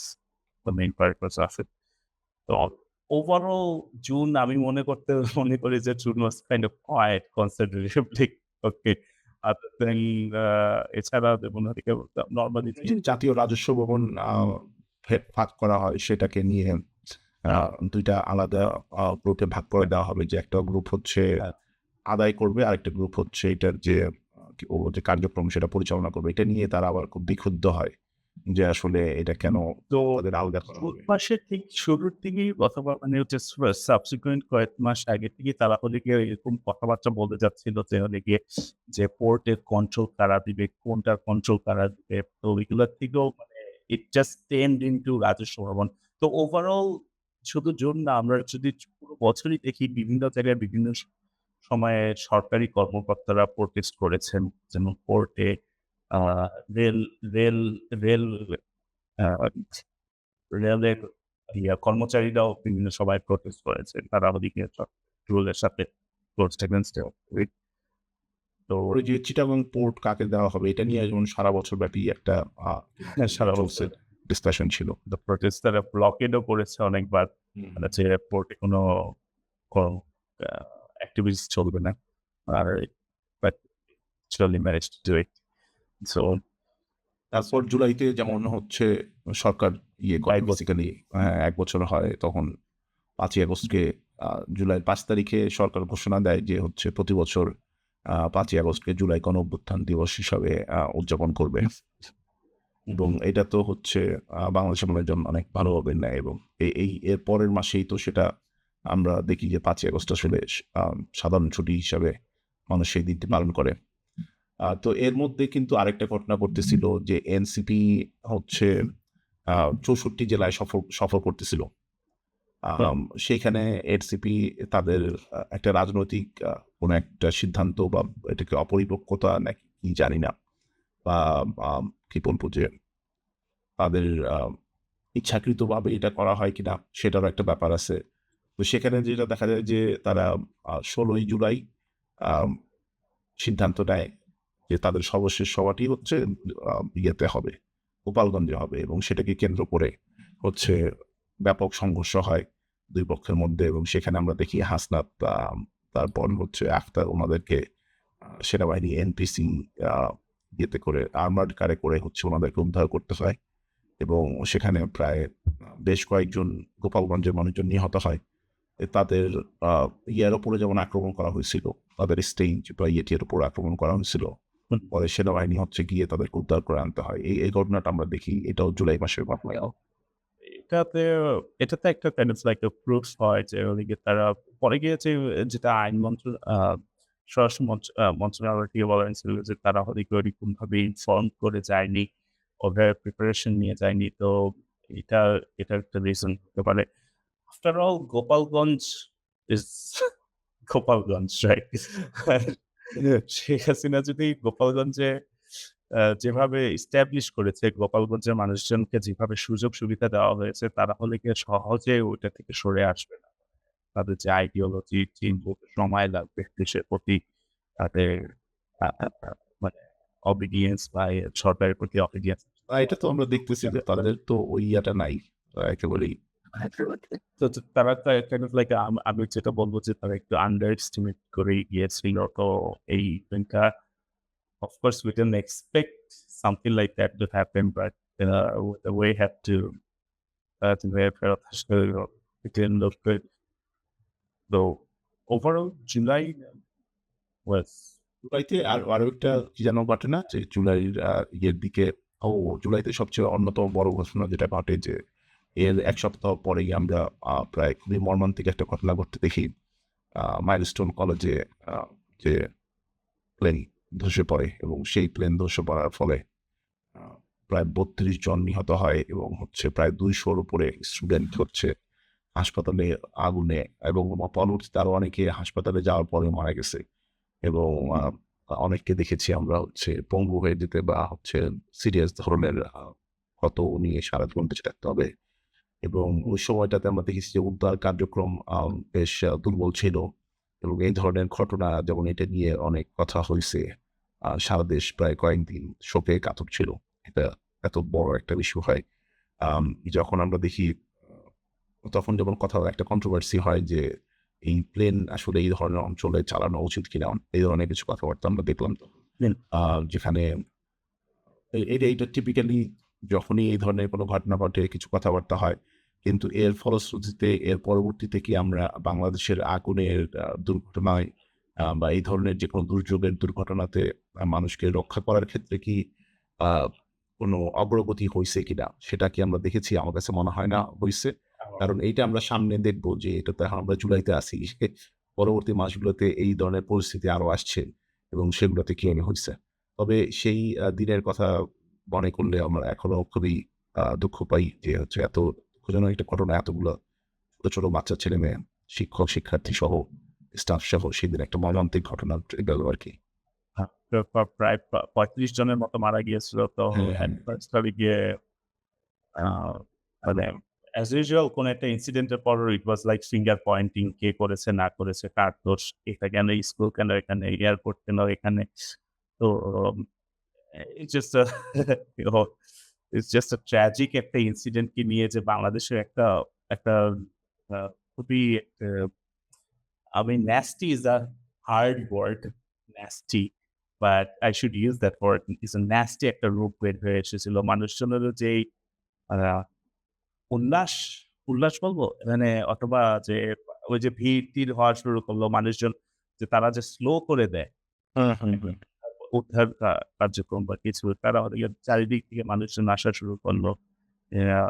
the main purpose of it. তো ওভারঅল জুন আমি মনে করি যে June was kind of quite considerably okay. Other then এছাড়া যেমন হচ্ছে নরমালি এই যে জাতীয় রাজস্ব ভবন ভাগ করা হয় সেটাকে নিয়ে ২ টা আলাদা গ্রুপে ভাগ করে দেওয়া হবে যে একটা গ্রুপ হচ্ছে আদায় করবে, আরেকটা গ্রুপ হচ্ছে এটার যে কি বলবো যে কার্যক্রম সেটা পরিচালনা করবে। এটা নিয়ে তারা আবার খুব বিক্ষুব্ধ হয় যে আসলে এটা কেন তো তাদের আলাদা করা জুন হবে। মাসের ঠিক শুরুর দিকেই অথবা মানে হচ্ছে সাবসিকুয়েন্ট কয়েক মাস আগে থেকেই তারা হলে গিয়ে এরকম কথাবার্তা বলতে যাচ্ছিল যে হলে গিয়ে যে পোর্টের কন্ট্রোল কারা দিবে, কোনটার কন্ট্রোল কারা দিবে। তো এগুলোর থেকেও মানে ইট জাস্ট টেন্ড ইনটু রাজস্ব ভবন। তো ওভারঅল শুধু জুন না, আমরা যদি পুরো বছরই দেখি বিভিন্ন জায়গায় বিভিন্ন সময়ে সরকারি কর্মকর্তারা প্রোটেস্ট করেছেন। যেমন কোর্টে, আ রেল রেল রেল আ রেলের কর্মচারীরাও বিভিন্ন সময় প্রোটেস্ট করেছে। তারা ওদিকে রুলের সাথে goes against it. তো ওই যে চিটাগং পোর্ট কাকে দেওয়া হবে এটা নিয়ে যেমন সারা বছর ব্যাপী একটা আ সারা চলছে বছর ডিসকাশন ছিল। প্রোটেস্ট তারা ব্লকেডও করেছে অনেকবার। মানে যে পোর্টে কোনো ক আ এক্টিভিটিস চলবে না। আর but actually managed to do it. So তারপর জুলাইতে যেমন হচ্ছে সরকার ইয়ে করে ১ বছর বেসিক্যালি ১ বছর হয় তখন ৫ই আগস্টকে জুলাইয়ের ৫ তারিখে সরকার ঘোষণা দেয় যে হচ্ছে প্রতি বছর ৫ই আগস্টকে জুলাই গণঅভ্যুত্থান দিবস হিসাবে উদযাপন করবে। এবং এটা তো হচ্ছে বাংলাদেশের মানুষের জন্য অনেক ভালোভাবে নেয় এবং এর পরের মাসেই তো সেটা আমরা দেখি যে ৫ই আগস্ট আসলে সাধারণ ছুটি হিসাবে মানুষ সেই দিনটি পালন করে। তো এর মধ্যে কিন্তু আরেকটা ঘটনা ঘটতেছিল যে এনসিপি হচ্ছে ৬৪ জেলায় সফর করতেছিল। সেইখানে এনসিপি তাদের একটা রাজনৈতিক কোনো একটা সিদ্ধান্ত বা এটাকে অপরিপক্কতা নাকি কি জানি না বা কি বলবো যে তাদের ইচ্ছাকৃতভাবে এটা করা হয় কিনা সেটারও একটা ব্যাপার আছে। তো সেখানে যেটা দেখা যায় যে তারা ১৬ই জুলাই আম সিদ্ধান্ত নেয় যে তাদের সর্বশেষ সভাটি হচ্ছে ইয়েতে হবে, গোপালগঞ্জে হবে এবং সেটাকে কেন্দ্র করে হচ্ছে ব্যাপক সংঘর্ষ হয় ২ পক্ষের মধ্যে এবং সেখানে আমরা দেখি হাসনাত তারপর হচ্ছে আখতার ওনাদেরকে সেনাবাহিনী এনপিসি ইয়েতে করে আর্মার্ড কারে করে হচ্ছে ওনাদেরকে উদ্ধার করতে হয় এবং সেখানে প্রায় বেশ কয়েকজন গোপালগঞ্জের মানুষজন নিহত হয়। তাদের ইয়ের উপরে যেমন আক্রমণ করা হয়েছিল, তাদের স্টেইন বা ইয়েটির উপর আক্রমণ করা হয়েছিল। পরে সেনাবাহিনী হচ্ছে গিয়ে তাদেরকে উদ্ধার করে আনতে হয়। এই ঘটনাটা আমরা দেখি। এটাও জুলাই মাসের ঘটনা। এটাতে এটাতে একটা কাইন্ড অফ লাইক প্রুফ হয় যে ওদিকে তারা পরে গিয়ে যেটা আইন স্বরাষ্ট্র মন্ত্রণালয় থেকে বলা হয়েছিল যে তারা ওদিকে ওরকমভাবে ইনফর্ম করে যায়নি, ওভাবে প্রিপারেশন নিয়ে যায়নি। তো এটা এটার একটা রিজন হতে পারে। After all Gopalganj is Gopalganj, right? Sheikh Hasina যদি গোপালগঞ্জে যেভাবে এস্টাবলিশ করেছে, গোপালগঞ্জের মানুষজনকে যেভাবে সুযোগ সুবিধা দেওয়া হয়েছে, তারা হলে গিয়ে সহজে ওইটা থেকে সরে আসবে না। তাদের যে আইডিওলজি চেঞ্জ হতে সময় লাগবে দেশের প্রতি তাদের আ আ আ মানে obedience বা সরকারের প্রতি obedience। এটা তো আমরা দেখতেছি যে তাদের তো ওই ইয়াটা নাই। একেবারেই তো তারা তো কাইন্ড অফ লাইক আমি যেটা বলব যে তারা একটু আন্ডার এস্টিমেট করেই গিয়েছিল। তো এই ইভেন্টটা of course we didn't expect something like that to happen, but the way had to ফেরত আসলে it didn't look good. So overall July was জুলাইতে আরো একটা কি যেন ঘটে না? যে জুলাইয়ের ইয়ের দিকে জুলাইতে সবচেয়ে অন্যতম বড় ঘোষণা যেটা ঘটে যে এর ১ সপ্তাহ পরেই আমরা প্রায় খুবই মর্মান্তিক একটা ঘটনা ঘটতে দেখি। মাইলস্টোন কলেজে যে প্লেন ধসে পড়ে এবং সেই প্লেন ধসে পড়ার ফলে আ প্রায় ৩২ জন নিহত হয় এবং হচ্ছে প্রায় ২০০ র উপরে স্টুডেন্ট হচ্ছে হাসপাতালে আগুনে এবং পরবর্তীতে আরো অনেকে হাসপাতালে যাওয়ার পরে মারা গেছে। এবং অনেককে দেখেছি আমরা হচ্ছে পঙ্গু হয়ে যেতে বা হচ্ছে সিরিয়াস ধরনের ক্ষত নিয়ে সারাজীবন বেঁচে থাকতে হবে। এবং ওই সময়টাতে আমরা দেখেছি যে উদ্ধার কার্যক্রম বেশ দুর্বল ছিল এবং এই ধরনের ঘটনা যেমন এটা নিয়ে অনেক কথা হইছে। সারা দেশ প্রায় কয়েকদিন শোকে কাতর ছিল। এটা এত বড় একটা ইস্যু হয়। যখন আমরা দেখি তখন যেমন কথা একটা কন্ট্রোভার্সি হয় যে এই প্লেন আসলে এই ধরনের অঞ্চলে চালানো উচিত কিনা? এই ধরনের কিছু কথাবার্তা আমরা দেখলাম। হুম। যেখানে এইটা টিপিক্যালি যখনই এই ধরনের কোনো ঘটনা ঘটে কিছু কথাবার্তা হয়। কিন্তু এর ফলশ্রুতিতে এর পরবর্তীতে কি আমরা বাংলাদেশের আগুনের দুর্ঘটনায় বা এই ধরনের যেকোনো দুর্যোগের দুর্ঘটনাতে মানুষকে রক্ষা করার ক্ষেত্রে কি আ কোনো অগ্রগতি হইছে কিনা? সেটা কি আমরা দেখেছি? আমার কাছে মনে হয় না হইছে। কারণ এইটা আমরা সামনে দেখব যে এটাতে এখন আমরা জুলাইতে আছি। পরবর্তী মাসগুলোতে এই ধরনের পরিস্থিতি আরো আসছে এবং সেগুলোতে কি হইছে। তবে সেই দিনের কথা মনে করলে আমরা এখনো খুবই দুঃখ পাই যে হচ্ছে এত দুঃখজনক একটা ঘটনা এতগুলো ছোট, ছোট বাচ্চা ছেলেমেয়ে, শিক্ষক, শিক্ষার্থী সহ স্টাফ সহ সেদিন একটা মর্মান্তিক ঘটনা গেল আরকি। তো প্রায় ৩৫ জনের মতো মারা গিয়েছিল। তো হ্যাঁ, হ্যাঁ। অ্যাডভান্সলি গিয়ে আ মানে অ্যাজ ইউজুয়াল কোন একটা ইনসিডেন্টের পর ইট ওয়াজ লাইক ফিঙ্গার পয়েন্টিং কে করেছে না করেছে, কার দোষ, এটা কেন স্কুল কেন এখানে, এয়ারপোর্ট কেন এখানে। তো it's just a it's just a tragic একটা ইনসিডেন্টকে নিয়ে যে বাংলাদেশের একটা একটা খুবই I mean, nasty is a hard word, nasty, but I should use that word. It's a nasty একটা রূপ বের হয়ে এসেছিল। মানুষজনেরও যেই আ উল্লাস, উল্লাস বলবো? মানে অথবা যে ওই যে ভিড়-টির হওয়া শুরু করলো মানুষজন যে তারা যে স্লো করে দেয় হুম, হুম, হুম। উদ্ধার কার্যক্রম বা কিছু তারা ওদিকে চারিদিক থেকে মানুষজন আসা শুরু করলো। আ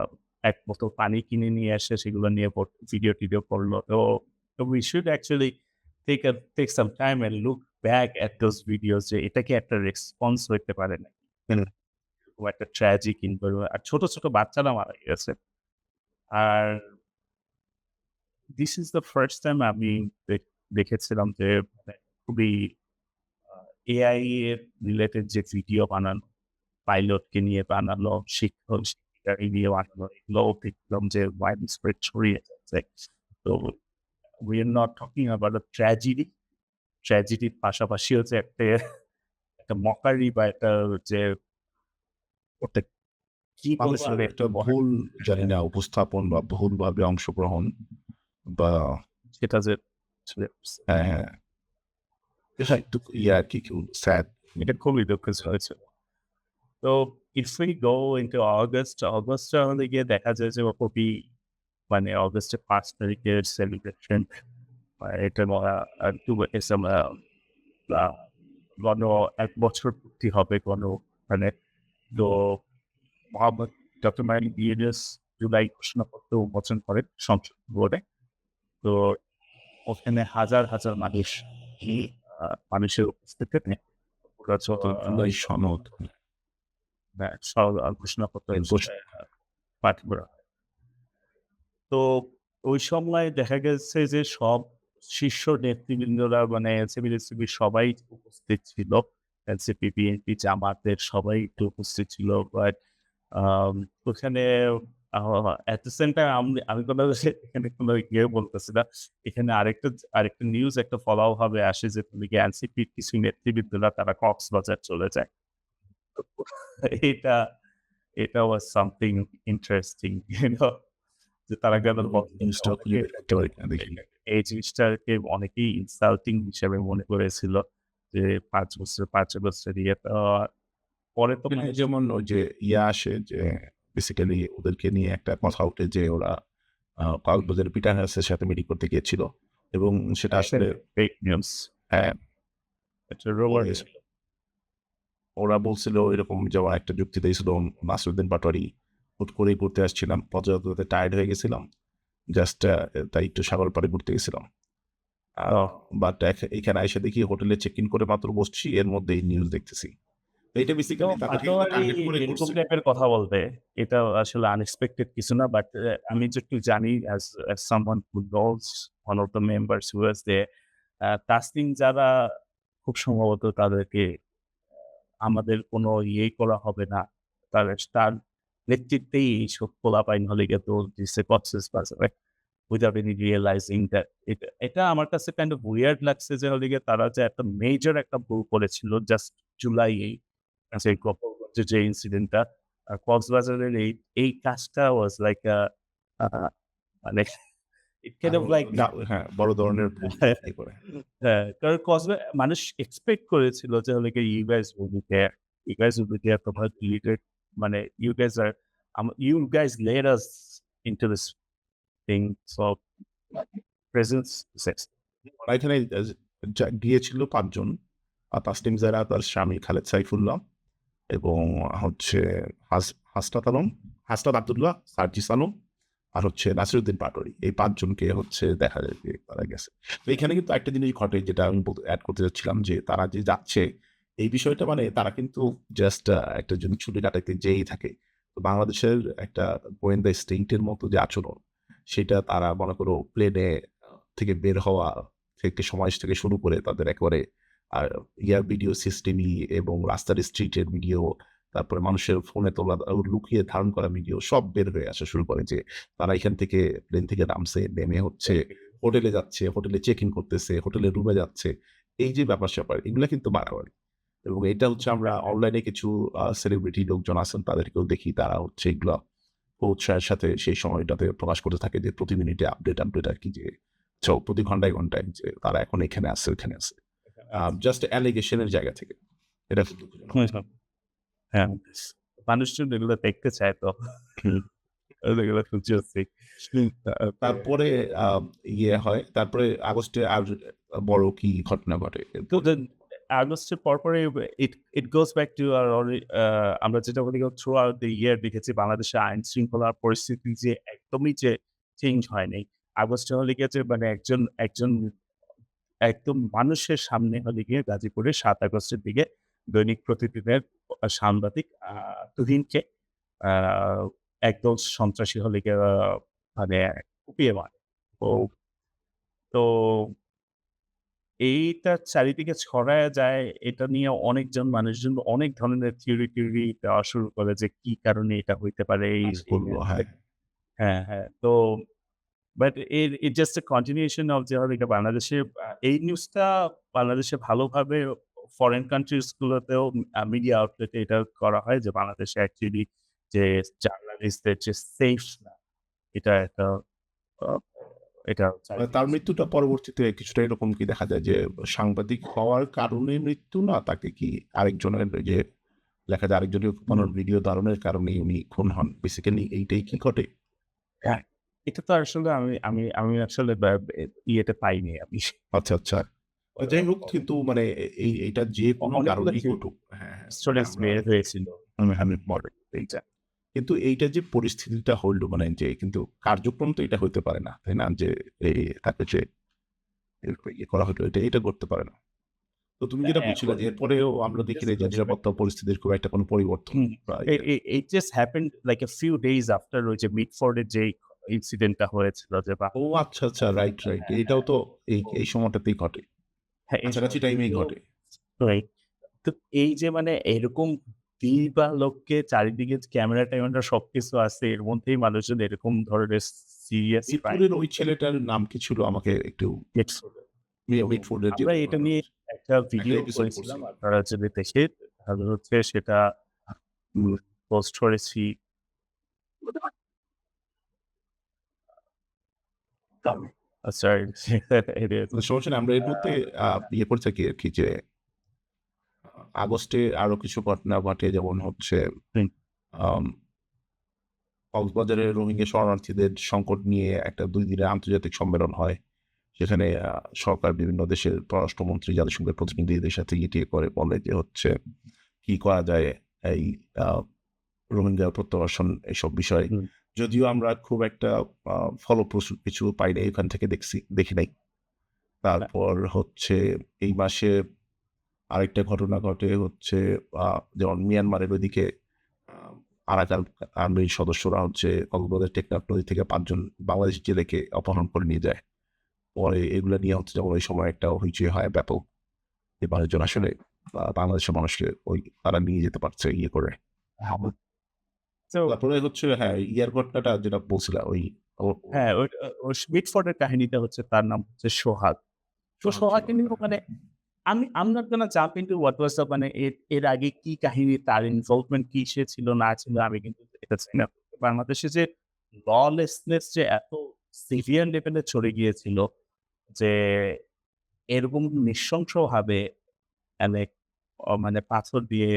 এক বোতল পানি কিনে নিয়ে এসে সেগুলো নিয়ে ভিডিও-টিডিও করলো। তো we should actually take some time and look back at those videos যে এটা কি একটা রেসপন্স হইতে পারে নাকি? হুম। এরকম একটা ট্র্যাজিক আর ছোট, ছোট বাচ্চারা মারা গেছে। আর this is the first time আমি দেখেছিলাম যে মানে খুবই AI এর রিলেটেড যে ভিডিও বানানো, পাইলটকে নিয়ে বানানো, শিক্ষক-শিক্ষিকাকে নিয়ে বানানো এগুলোও দেখলাম যে widespread ছড়িয়ে যাচ্ছে। তো we are not talking about a tragedy. ট্র্যাজেডির পাশাপাশি হচ্ছে একটা মকারি বা একটা যে ওটা কি বলবো মানুষের আমি একটা একটু ভুল জানি হ্যাঁ, না উপস্থাপন বা ভুলভাবে অংশগ্রহণ বা সেটা যে আসলে হ্যাঁ, হ্যাঁ। এটা একটু ইয়ে আরকি একটু স্যাড। এটা খুবই দুঃখের হয়েছে। তো if we go into অগস্টে আমাদের গিয়ে দেখা যায় যে খুবই মানে অগস্টের 5 তারিখের সেলিব্রেশন এটা এসব গণ 1 বছর পূর্তি হবে মানে তো মোহাম্মদ ডক্টর মাইন ইউনুস জুলাই ঘোষণাপত্র উন্মোচন করেন সংসদ ভবনে। তো ওখানে হাজার হাজার মানুষের উপস্থিতিতে পুরা জুলাই সনদ ঘোষণাপত্র ঘোষণা পাঠ করা হয়। তো ওই সময় দেখা গেছে যে সব শীর্ষ নেতৃবৃন্দরা মানে এনসিপি সবাই উপস্থিত ছিল। এনসিপি, বিএনপি, জামাতের সবাই একটু উপস্থিত ছিল। বাট ওখানে এট দ্য সেম টাইম আমি কোনো এখানে কোনো বলতেছি না। এখানে আরেকটা নিউজ একটা ফলাও ভাবে আসে যে এনসিপির কিছু নেতৃবৃন্দরা তারা কক্সবাজার চলে যায়। তো এটা এটা ওয়াজ সামথিং ইন্টারেস্টিং যে তারা গেল জিনিসটা খুঁজে বের করতে পারি না দেখি। এই জিনিসটাকে অনেকেই ইনসাল্টিং হিসেবে মনে করেছিল যে 5 বছর ইয়ে পরে তো এখানে যেমন ওই যে আসে যে বেসিক্যালি ওদেরকে নিয়ে একটা কথা ওঠে যে ওরা কক্সবাজারের পিটার হাউসের সাথে মিটিং করতে গিয়েছিল এবং সেটা আসলে ফেক নিউজ হ্যাঁ এটা রোবট ছিল। ওরা বলছিল এরকম যেমন একটা যুক্তি দিয়েছিল নাসিরুদ্দিন পাটোয়ারি হুট করেই ঘুরতে আসছিলাম পর্যটকতে টায়ার্ড হয়ে গেছিলাম জাস্ট তাই একটু সাগর পাড়ে ঘুরতে গেছিলাম বাট এখানে এসে দেখি হোটেলে চেক ইন করে মাত্র বসছি এর মধ্যেই নিউজ দেখতেছি তো এটা বেসিক্যালি এরকম টাইপের কথা বলবে এটা আসলে আনএক্সপেক্টেড কিছু না। বাট আমি যেটুকু জানি as someone who knows one of the members who was there, Tasnim যারা খুব সম্ভবত তাদেরকে আমাদের কোনো ইয়ে করা হবে না। তার নেতৃত্বেই এইসব পোলাপাইন হলে গিয়ে তো দিছে কক্সবাজারে without any realizing that এটা আমার কাছে কাইন্ড অফ উইয়ার্ড লাগছে যে হলে গিয়ে তারা যে একটা মেজর একটা ভুল করেছিল জাস্ট জুলাইয়ে যে গোপালগঞ্জে যে ইনসিডেন্টটা আর কক্সবাজারের এই কাজটা ওয়াজ লাইক মানে ইট কাইন্ড অফ লাইক হ্যাঁ বড় ধরনের ভুল করে হ্যাঁ, কারণ মানুষ এক্সপেক্ট করেছিল যে হলে গিয়ে you guys will be there তোমরা deleted মানে you guys led us into this thing so presence sex এখানে গিয়েছিল 5 জন তাসনিম জারা তার স্বামী খালেদ সাইফুল্লাহ এবং হচ্ছে হাসনাত আব্দুল্লাহ সার্জিস আলম আর হচ্ছে নাসিরুদ্দিন পাটোয়ারি এই 5 জনকে হচ্ছে দেখা যায় যে তারা গেছে তো এখানে কিন্তু একটা জিনিস ঘটে যেটা আমি অ্যাড করতে যাচ্ছিলাম যে তারা যে যাচ্ছে এই বিষয়টা মানে তারা কিন্তু জাস্ট একটা জন্য ছুটি কাটাইতে যেই থাকে তো বাংলাদেশের একটা গোয়েন্দা স্টেটের মতো যে আচরণ সেটা তারা মনে করো প্লেনে থেকে বের হওয়া থেকে সময় থেকে শুরু করে তাদের একেবারে ভিডিও সিস্টেমই এবং রাস্তার স্ট্রিটের ভিডিও তারপরে মানুষের ফোনে তোলা লুকিয়ে ধারণ করা ভিডিও সব বের হয়ে আসা শুরু করে যে তারা এখান থেকে প্লেন থেকে নামছে নেমে হচ্ছে হোটেলে যাচ্ছে হোটেলে চেক ইন করতেছে হোটেলের রুমে যাচ্ছে এই যে ব্যাপার স্যাপার এগুলো কিন্তু বাড়াবাড়ি এবং এটা হচ্ছে আমরা অনলাইনে কিছু সেলিব্রিটি লোকজন আছেন তাদেরকেও দেখি তারা হচ্ছে এগুলো উৎসাহের সাথে সেই সময়টাতে প্রকাশ করতে থাকে যে প্রতি মিনিটে আপডেট আর কি যে প্রতি ঘন্টায় যে তারা এখন এখানে আছে ওইখানে আছে জাস্ট অ্যালিগেশনের জায়গা থেকে এটা খুব দুঃখজনক। হ্যাঁ মানুষজন এগুলো দেখতে চায় তো এগুলো খুঁজছি তারপরে হয় তারপরে আগস্টে আর বড় কি ঘটনা ঘটে তো আগস্টের পরপরে ইট গোজ ব্যাক টু আমরা যেটা বলি থ্রু আউট দ্য ইয়ার দেখেছি বাংলাদেশের আইন শৃঙ্খলার পরিস্থিতি যে একদমই যে চেঞ্জ হয়নি আগস্টে হলে গিয়েছে মানে একজন একদম মানুষের সামনে হলে গিয়ে গাজীপুরে 7 আগস্টের দিকে দৈনিক প্রতিদিনের সাংবাদিক তুহিনকে একদল সন্ত্রাসী হলে গিয়ে মানে কুপিয়ে মারে তো এইটা চারিদিকে ছড়ায় যায় এটা নিয়ে অনেকজন মানুষজন অনেক ধরনের থিওরি দেওয়া শুরু করে যে কি কারণে এটা হইতে পারে হ্যাঁ তো but it just a continuation of যে এটা বাংলাদেশে এই নিউজটা বাংলাদেশে ভালোভাবে ফরেন কান্ট্রিজ গুলোতেও মিডিয়া আউটলেটে এটা করা হয় যে বাংলাদেশে অ্যাকচুয়ালি যে জার্নালিস্টদের যে সেফ না এটা একটা এটা তার মৃত্যুটা পরবর্তীতে কিছুটা এরকম কি দেখা যায় যে সাংবাদিক হওয়ার কারণে মৃত্যু না তাকে কি আরেকজনের যে দেখা যায় আরেকজনের কোনো ভিডিও ধারণের কারণে উনি খুন হন। বেসিক্যালি এইটাই কি ঘটে? হ্যাঁ, এটা তো আসলে আমি আসলে ইয়েতে পাইনি আমি। আচ্ছা, আচ্ছা। যাই হোক কিন্তু মানে এইটা যে কোনো অনেকগুলো কারণেই ঘটুক হ্যাঁ, হ্যাঁ, মানে স্টুডেন্টস আমরা বের হয়েছিল। আমি মনে করি এইটা। কিন্তু এইটা যে পরিস্থিতিটা হইল মানে যে কিন্তু কার্যক্রম তো এটা হইতে পারে না, তাই না? যে তাকে যে ইয়ে করা হলো এটা করতে পারে না। তো তুমি যেটা বলছিলে যে এরপরেও আমরা দেখি নাই যে নিরাপত্তা পরিস্থিতির খুব একটা কোনো পরিবর্তন হুম, বা ইয়ে it just happened like a few days after ওই যে মিডফোর্ডের যেই ইনসিডেন্টটা হয়েছিল যে ও আচ্ছা, আচ্ছা। Right, right. এটাও তো এই সময়টাতেই ঘটে। হ্যাঁ, কাছাকাছি টাইমেই ঘটে। রাইট। তো এই যে মানে এরকম লোককে চারিদিকে ক্যামেরা-ট্যামেরা সবকিছু আছে। এর মধ্যেই মানুষজন এরকম ধরনের সিরিয়াস ক্রাইম মিরপুরের ওই ছেলেটার নাম কি ছিল? আমাকে একটু মিটফোর্ডের যে আমরা এটা নিয়ে একটা ভিডিও এপিসোড করেছিলাম। করছি। আপনারা যদি দেখে তাহলে হচ্ছে সেটা পোস্ট করেছি। সরি সমস্যা নেই। আমরা এর মধ্যে ইয়ে করে থাকি আরকি যে আগস্টে আরো কিছু ঘটনা ঘটে যেমন হচ্ছে হুম। আম কক্সবাজারে রোহিঙ্গা শরণার্থীদের সংকট নিয়ে একটা ২ দিনের আন্তর্জাতিক সম্মেলন হয়। সেখানে সরকার বিভিন্ন দেশের পররাষ্ট্রমন্ত্রী জাতিসংঘের প্রতিনিধিদের সাথে ইয়ে করে বলে যে হচ্ছে কি করা যায় এই আ রোহিঙ্গা প্রত্যাবাসন এসব বিষয়ে। হুম। যদিও আমরা খুব একটা ফলপ্রসূ কিছু পাই নাই ওখান থেকে দেখি নাই। তারপর হচ্ছে এই মাসে আরেকটা ঘটনা ঘটে হচ্ছে আ যেমন মিয়ানমারের ওইদিকে আ আরাকান আর্মির সদস্যরা হচ্ছে কক্সবাজার টেকনাফ নদী থেকে ৫ জন বাংলাদেশি জেলেকে অপহরণ করে নিয়ে যায়। পরে এগুলা নিয়ে হচ্ছে যেমন ওই সময় একটা হইচই হয় ব্যাপক। যে মানুষজন আসলে বাংলাদেশের মানুষকে তারা নিয়ে যেতে পারছে ইয়ে করে। তো তারপরে হচ্ছে হ্যাঁ, ইয়ার ঘটনাটা যেটা বলছিলা ওই ও হ্যাঁ, ওই মিডফোর্ডের কাহিনীটা হচ্ছে তার নাম হচ্ছে সোহাগ। তো সোহাগকে নিয়ে মানে I'm not gonna jump into what was the মানে এর আগে কি কাহিনী, তার ইনভলভমেন্ট কিসে ছিল না ছিল আমি কিন্তু এটা চাই না। বাংলাদেশে যে ললেসনেস যে এত সিভিয়ার লেভেলে চলে গিয়েছিল যে এরকম নৃশংসভাবে মানে মানে পাথর দিয়ে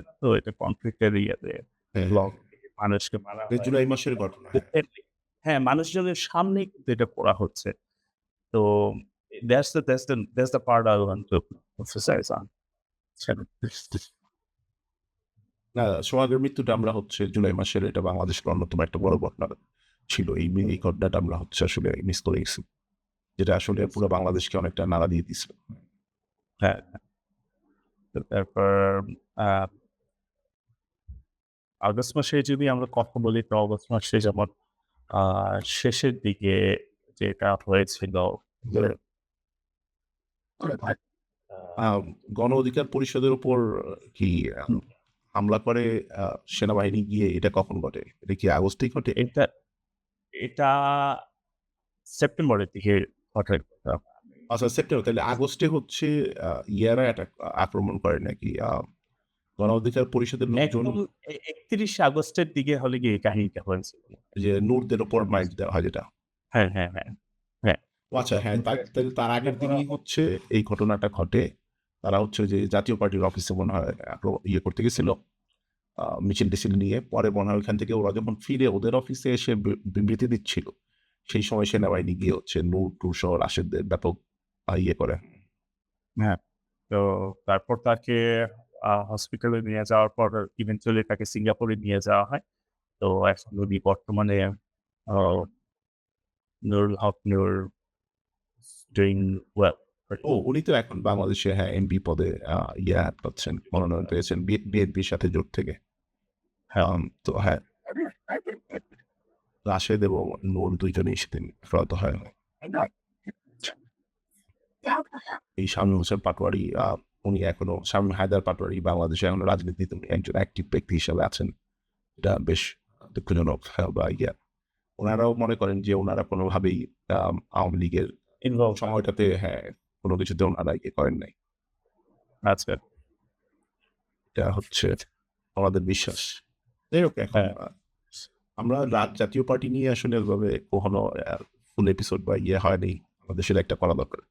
না তো এটা কনক্রিটের ইয়েতে হ্যাঁ, ব্লক দিয়ে মানুষকে মারা এটা হয়। জুলাই মাসের ঘটনা। হ্যাঁ। হ্যাঁ, মানুষজনের সামনেই কিন্তু এটা করা হচ্ছে। তো that's the part I want to emphasize on. না, সোহাগের মৃত্যুটা আমরা হচ্ছে জুলাই মাসের এটা বাংলাদেশের অন্যতম একটা বড় ঘটনা ছিল। এই ঘটনাটা আমরা হচ্ছে আসলে মিস করে গেছি। যেটা আসলে পুরো বাংলাদেশকে অনেকটা নাড়া দিয়ে দিছিল। হ্যাঁ, তো তারপর আ আগস্ট মাসে যদি আমরা কথা বলি তো আগস্ট মাসে যেমন আ শেষের দিকে যেটা হয়েছিল যে আ গণ অধিকার পরিষদের উপর কি আ হুম, হামলা করে আ সেনাবাহিনী গিয়ে এটা কখন ঘটে? এটা কি আগস্টেই ঘটে? এটা এটা সেপ্টেম্বরের দিকে ঘটার কথা। আচ্ছা সেপ্টেম্বর তাইলে আগস্টে হচ্ছে ইয়ারা আক্রমণ করে নাকি? গণ অধিকার পরিষদের লোকজন একদম ৩১ আগস্টের দিকে হলে গিয়ে এই কাহিনীটা হয়েছিল। যে নূরদের উপর মাইক দেওয়া হয় যেটা। হ্যাঁ, হ্যাঁ, হ্যাঁ, হ্যাঁ। ও আচ্ছা হ্যাঁ, তাইলে তার আগের দিনই হচ্ছে এই ঘটনাটা ঘটে। তারা হচ্ছে যে জাতীয় পার্টির অফিসে মনে হয় ইয়ে করতে গেছিল। মিছিল-টিছিল নিয়ে। পরে মনে হয় ওইখান থেকে ওরা যখন ফিরে ওদের অফিসে এসে বিবৃতি দিচ্ছিল, সেই সময় সেনাবাহিনী গিয়ে হচ্ছে নূর-টুর সহ রাশেদদের ব্যাপক ইয়ে করে। হ্যাঁ, তো তারপর তাকে হসপিটালে নিয়ে যাওয়ার পর ইভেনচুয়ালি তাকে সিঙ্গাপুরে নিয়ে যাওয়া হয়। তো এখন উনি বর্তমানে আ নুরুল হক নূর ডুইং ওয়েল। উনি তো এখন বাংলাদেশে হ্যাঁ, এমপি পদে পাচ্ছেন, মনোনয়ন পেয়েছেন বিএনপির সাথে জোট থেকে। হ্যাঁ, তো হ্যাঁ, রাশেদ এবং নূর ২ জনেই সেদিন প্রয়াত হয়। এই শামীম হোসেন পাটোয়ারি উনি এখনো শামীম হায়দার পাটোয়ারি বাংলাদেশে এখনো রাজনীতিতে উনি একজন অ্যাক্টিভ ব্যক্তি হিসেবে আছেন। এটা বেশ দুঃখজনক বা উনারাও মনে করেন যে উনারা কোনোভাবেই আওয়ামী লীগের ইনভলভ সময়টাতে হ্যাঁ, কোনো কিছুতে উনারা ইয়ে করেন নাই। আচ্ছা। এটা হচ্ছে আমাদের বিশ্বাস। যাই হোক এখন হ্যাঁ, আমরা জাতীয় পার্টি নিয়ে আসলে ওইভাবে কখনো ফুল এপিসোড বা হয়নি। আমাদের সেটা একটা করা দরকার।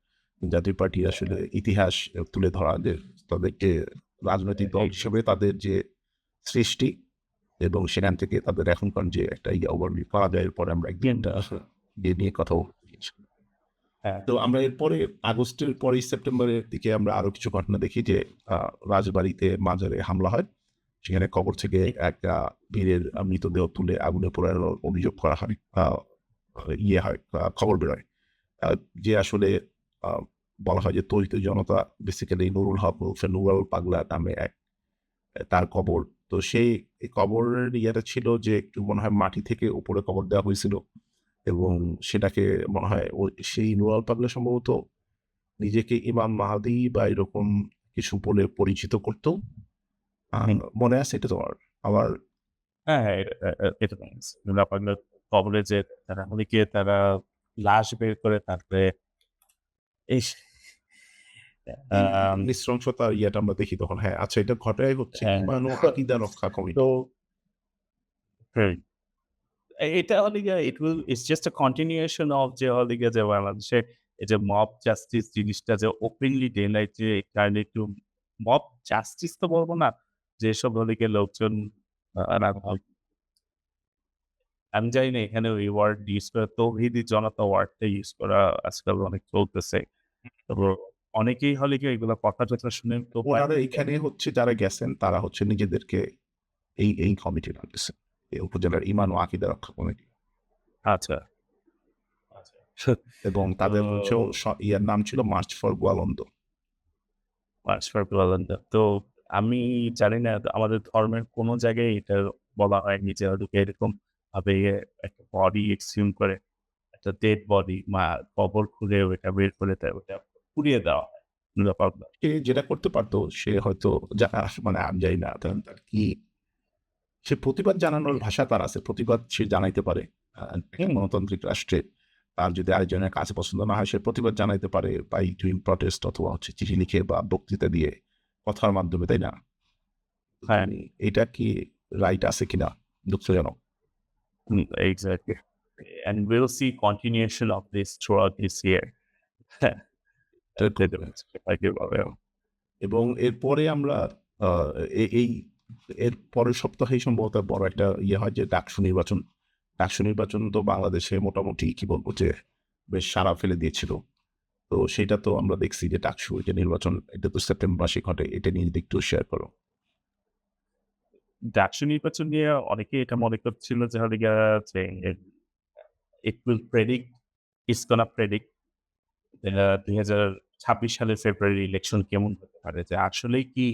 জাতীয় পার্টি আসলে ইতিহাস তুলে ধরা যে তাদেরকে রাজনৈতিক দল হিসেবে তাদের যে সৃষ্টি এবং সেখান থেকে তাদের এখনকার যে একটা ওভারভিউ করা যায়, এরপরে আমরা একদিনটা নিয়ে কথা বলবো। হ্যাঁ, তো আমরা এরপরে আগস্টের পরেই সেপ্টেম্বরের দিকে আমরা আরো কিছু ঘটনা দেখি যে রাজবাড়িতে মাজারে হামলা হয়। সেখানে কবর থেকে একটা বীরের মৃতদেহ তুলে আগুনে পোড়ানোর অভিযোগ করা হয়। খবর বেরোয়। আ যে আসলে আ বলা হয় যে তড়িৎ জনতা বেসিক্যালি নুরুল হক ওরফে নুরুল পাগলা নামে তার কবর। তো সেই কবরের ইয়েটা ছিল যে একটু মনে হয় মাটি থেকে উপরে কবর দেওয়া হয়েছিল এবং সেটাকে মনে হয় সেই নুরুল পাগলা সম্ভবত নিজেকে ইমাম মাহাদি বা এরকম কিছু বলে পরিচিত করত। হুম। মনে আছে এটা তোমার? আমার হ্যাঁ, হ্যাঁ, এটা তো নুরুল পাগলার কবরে যে তারা অনেকে তারা লাশ বের করে তারপরে ইস! এই আম নৃশংসতার ইয়েটা আমরা দেখি তখন। হ্যাঁ, আচ্ছা এটা ঘটায় হচ্ছে হ্যাঁ, ইমান ও আকিদা রক্ষা তো কমিটি। হুম, এটা হলো গিয়ে it's just a continuation of যে হলো গিয়ে যে বাংলাদেশে এই যে মব জাস্টিস জিনিসটা যে ওপেনলি ডেলাইট যে কাইন্ড একটু মব জাস্টিস তো বলব না। যেসব হলো গিয়ে লোকজন আমি জানি না এখানে ওই ওয়ার্ড ইউজ করা তৌহিদি জনতা ওয়ার্ডটা ইউজ করা আজকাল অনেক চলতেছে। তারপর অনেকেই হলে গিয়ে এগুলা কথা-টথা শুনে তো ওনারা এখানে হচ্ছে যারা গেছেন তারা হচ্ছে নিজেদেরকে এই কমিটি বানাইছে। এই উপজেলার ইমান ও আকিদা রক্ষা কমিটি আচ্ছা, আচ্ছা। এবং তো তাদের হচ্ছে ইয়ার নাম ছিল মার্চ ফর গোয়ালন্দ। ট্রান্সফার করলেন তো আমি জানি না আমাদের ধর্মের কোন জায়গায় এটা বলা হয়নি যে ওদেরকে এরকম ভাবে একটা বডি এক্সিউম করে একটা ডেড বডি কবর খুঁড়ে ওটা বের করে দেয় ওটা পুড়িয়ে দেওয়া হয়। নিরাপদ সে যেটা করতে পারতো সে হয়তো মানে আমি জানি না তার কি সে প্রতিবাদ জানানোর ভাষা তার আছে। প্রতিবাদ সে জানাইতে পারে। একটা হুম, গণতান্ত্রিক রাষ্ট্রে তার যদি আরেকজনের কাছে পছন্দ না হয় সে প্রতিবাদ জানাইতে পারে বাই ডুইং প্রটেস্ট অথবা হচ্ছে চিঠি লিখে বা বক্তৃতা দিয়ে কথার মাধ্যমে, তাই না? তো হ্যাঁ, তুমি এটা কি রাইট আছে কিনা দুঃখজনক। Exactly. And we'll see continuation of this throughout this year. হ্যাঁ, যেতে পারছি এভাবে। এবং এরপরে আমরা আ এই এর পরের সপ্তাহেই সম্ভবত বড় একটা ইয়ে হয় যে ডাকসু নির্বাচন। ডাকসু নির্বাচন তো বাংলাদেশে মোটামুটি কি বলব যে বেশ সাড়া ফেলে দিয়েছিল। তো সেটা তো আমরা দেখছি যে ডাকসু যে নির্বাচন এটা তো সেপ্টেম্বর মাসে ঘটে। এটা নিয়ে যদি একটু শেয়ার করো। ডাকসু নির্বাচন নিয়ে অনেকে এটা মনে করছিল যে হলো গিয়া যে it will predict it's gonna predict ২০২৬ সালের ফেব্রুয়ারি ইলেকশন কেমন হতে পারে? যে আসলেই কি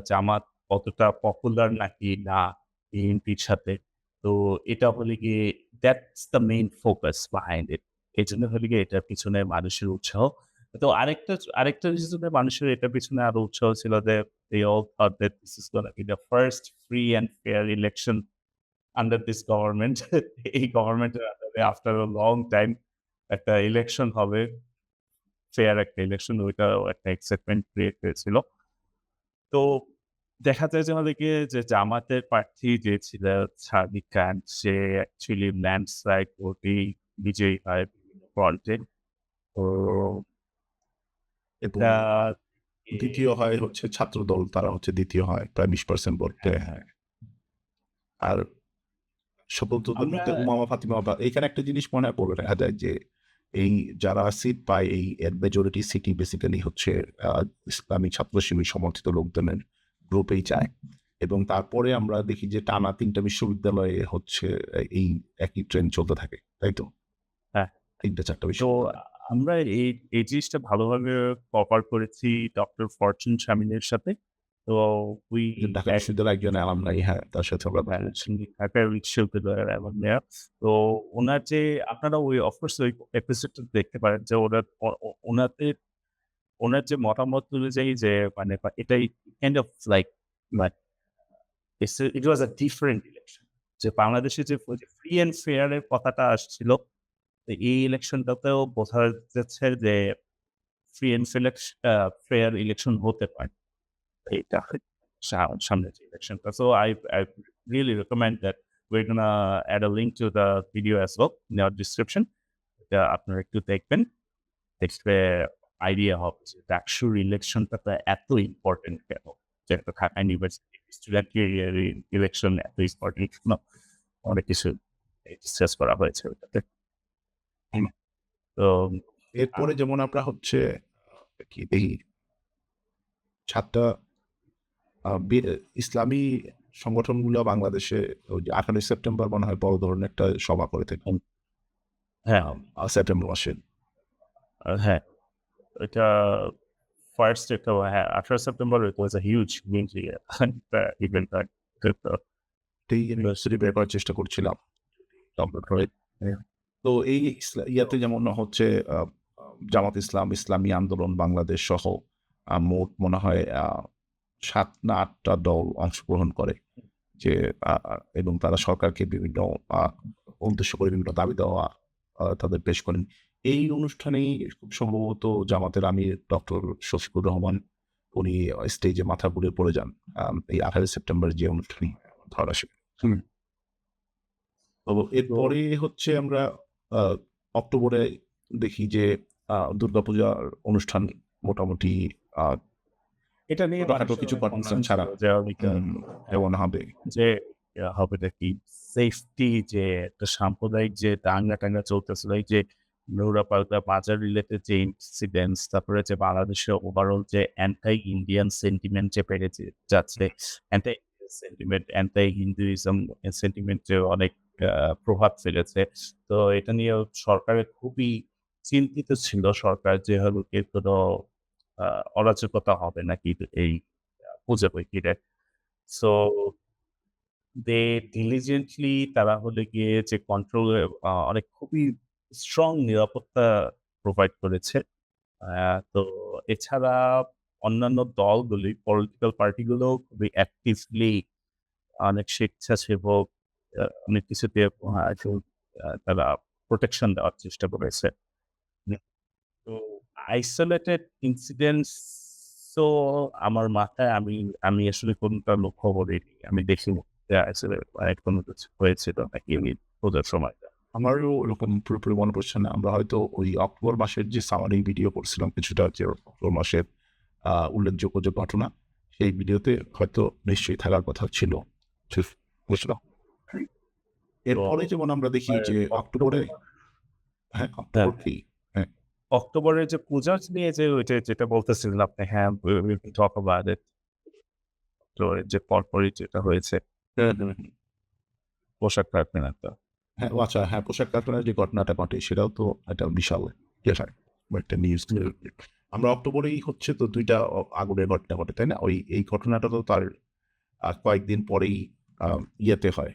জামাত কতটা পপুলার নাকি না বিএনপির সাথে? তো এটা হলে গিয়ে that's the main focus behind it. এজন্য হলে গিয়ে এটার পিছনে মানুষের উৎসাহ। তো আরেকটা রিজনে মানুষের এটার পিছনে আরো উৎসাহ ছিল যে they all thought that this is gonna be the first free and fair election under this government. এই গভর্নমেন্টের আন্ডারে আফটার আ লং টাইম একটা ইলেকশন হবে। ফেয়ার একটা ইলেকশন ওইটাও একটা এক্সাইটমেন্ট ক্রিয়েট হয়েছিল। তো দেখা যায় যে আমাদেরকে যে জামাতের প্রার্থী যে ছিল সাদিক খান সে অ্যাকচুয়ালি ল্যান্ডস্লাইড ভোটেই বিজয়ী হয় বিভিন্ন ফ্রন্টে। তো এবং এটা দ্বিতীয় হয় হচ্ছে ছাত্রদল তারা হচ্ছে দ্বিতীয় হয় প্রায় 20% ভোট হ্যাঁ, পেয়ে। হ্যাঁ। আর শপথদের আমরা মধ্যে উমামা ফাতিমা এখানে একটা জিনিস মনে পড়ে দেখা যায় যে এই যারা সিট পায় এই এর মেজরিটি সিটি বেসিক্যালি হচ্ছে ইসলামী ছাত্র শিবির সমর্থিত লোকজনের গ্রুপেই চায় এবং তারপরে আমরা দেখি যে টানা ৩টা বিশ্ববিদ্যালয়ে হচ্ছে এই একই ট্রেন্ড চলতে থাকে, তাই তো? হ্যাঁ। ৩টা-৪টা তো বিশ্ববিদ্যালয়। আমরা এই জিনিসটা ভালোভাবে কভার করেছি ডক্টর ফরচুন শামিনের সাথে। তো উই ঢাকা বিশ্ববিদ্যালয়ের একজন অ্যালামনাই, হ্যাঁ, তার সাথে আমরা কথা হ্যাঁ, বলছি। ঢাকা বিশ্ববিদ্যালয়ের অ্যালুমনাই। তো উনার যে আপনারা ওই অফকোর্স ওই এপিসোডটা দেখতে পারেন যে ওনার অ অ উনাদের উনার যে মতামত অনুযায়ী যে মানে এটাই kind of like but it was a different election. যে বাংলাদেশে যে ফ্রি অ্যান্ড ফেয়ার এর কথাটা আসছিল, তো এই ইলেকশনটাতেও বোঝা যাচ্ছে যে ফ্রি অ্যান্ড ফেয়ার ইলেকশন হতে পারে। এইটা সামনের যে ইলেকশনটা। So I really recommend that we're gonna add a link to the video as well in our description. এটা আপনারা একটু দেখবেন। দেখলে আইডিয়া হবে যে ডাকসুর ইলেকশনটা এত ইম্পোর্টেন্ট কেন? যে একটা Dhaka university student career election এত ইম্পর্টেন্ট না, অনেক কিছু ডিসকাস করা হয়েছে ওটাতে। হুম, তো এরপরে যেমন আমরা হচ্ছে কি দেখি ছাত্র ইসলামী সংগঠনগুলো বাংলাদেশে ওই যে 18ই সেপ্টেম্বর মনে হয় বড় ধরনের একটা সভা করে থাকে। হ্যাঁ, সেপ্টেম্বর মাসে। হ্যাঁ, এটা ফার্স্ট একটা হ্যাঁ 18 September it was a huge event এটাই আমি খুঁজে বের করার চেষ্টা করছিলাম। তো এই ইয়াতে যেমন হচ্ছে আ আ জামাত ইসলাম, ইসলামী আন্দোলন বাংলাদেশ সহ মোট মনে হয় ৭ না ৮ টা দল অংশগ্রহণ করে। যে এবং তারা সরকারকে বিভিন্ন আ উদ্দেশ্য করে বিভিন্ন দাবি দেওয়া তাদের পেশ করেন। এই অনুষ্ঠানেই খুব সম্ভবত জামাতের আমির ডক্টর শফিকুর রহমান উনি স্টেজে মাথা ঘুরে পড়ে যান। এই 18 সেপ্টেম্বর যে অনুষ্ঠানে ধরা আসে। হুম। তো এরপরে হচ্ছে আমরা আ অক্টোবরে দেখি যে দুর্গাপূজার অনুষ্ঠান মোটামুটি আ এটা নিয়ে ছোটখাটো মানুষের কিছু অনেক ঘটনা কনসার্ন ছাড়া ছিল যে এমন হবে। যে হবেটা কি সেফটি যে একটা সাম্প্রদায়িক যে দাঙ্গা-টাঙ্গা চলতেছিল, এই যে নৌরাপাল্টা বাজার রিলেটেড যে ইনসিডেন্টস, তারপরে যে বাংলাদেশের ওভারঅল যে অ্যান্টি ইন্ডিয়ান সেন্টিমেন্ট যে বেড়ে যাচ্ছে, anti sentiment, anti Hinduism sentiment যে অনেক প্রভাব ফেলেছে। তো এটা নিয়েও সরকারের খুবই চিন্তিত ছিল সরকার যে হলো কি কোনো আ অরাজকতা হবে নাকি এই পূজা ঘিরে। সো দে diligently তারা হলে গিয়ে যে কন্ট্রোল অনেক খুবই স্ট্রং নিরাপত্তা প্রোভাইড করেছে। তো এছাড়া অন্যান্য দলগুলি পলিটিক্যাল পার্টিগুলো খুবই অ্যাক্টিভলি অনেক স্বেচ্ছাসেবক অনেক কিছুতে তারা প্রোটেকশন দেওয়ার চেষ্টা করেছে। তো আইসোলেটেড ইনসিডেন্টস তো আমার মাথায় আমি আসলে কোনটা লক্ষ্য করিনি। আমি দেখিনি যে আসলে কোনো কিছু হয়েছিল নাকি ওদের সময়টা। আমারও ওরকম পুরোপুরি মনে পড়ছে না। আমরা হয়তো ওই অক্টোবর মাসের যে সামারি ভিডিও করছিলাম কিছুটা যে অক্টোবর মাসের উল্লেখযোগ্য যে ঘটনা, সেই ভিডিওতে হয়তো নিশ্চয়ই থাকার কথা ছিল। ঠিক বুঝলাম। তো এরপরে যেমন আমরা দেখি যে অক্টোবরে হ্যাঁ, হ্যাঁ, অক্টোবর কি? হ্যাঁ, অক্টোবরের যে পূজা নিয়ে যে ওইটা যেটা বলতেছিলেন আপনি হ্যাঁ, we can talk about it. তো যে পরপরই যেটা হয়েছে হ্যাঁ, হ্যাঁ, পোশাক কারখানাটা। হ্যাঁ, ও আচ্ছা হ্যাঁ, পোশাক কারখানার যে ঘটনাটা ঘটে সেটাও তো একটা বিশাল বিষয় বা একটা নিউজ। আমরা অক্টোবরেই হচ্ছে তো ২ টা আগুনের ঘটনা ঘটে, তাই না? এই ঘটনাটা তো তার কয়েকদিন পরেই আ ইয়েতে হয়।